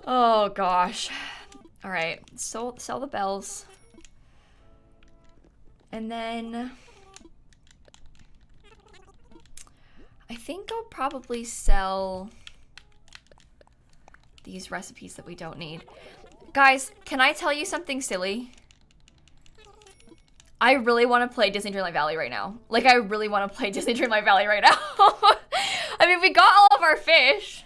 Oh, gosh. All right, so sell the bells. And then... I think I'll probably sell these recipes that we don't need. Guys, can I tell you something silly? I really want to play Disney Dreamlight Valley right now. Like, I really want to play Disney Dreamlight Valley right now. I mean, we got all of our fish.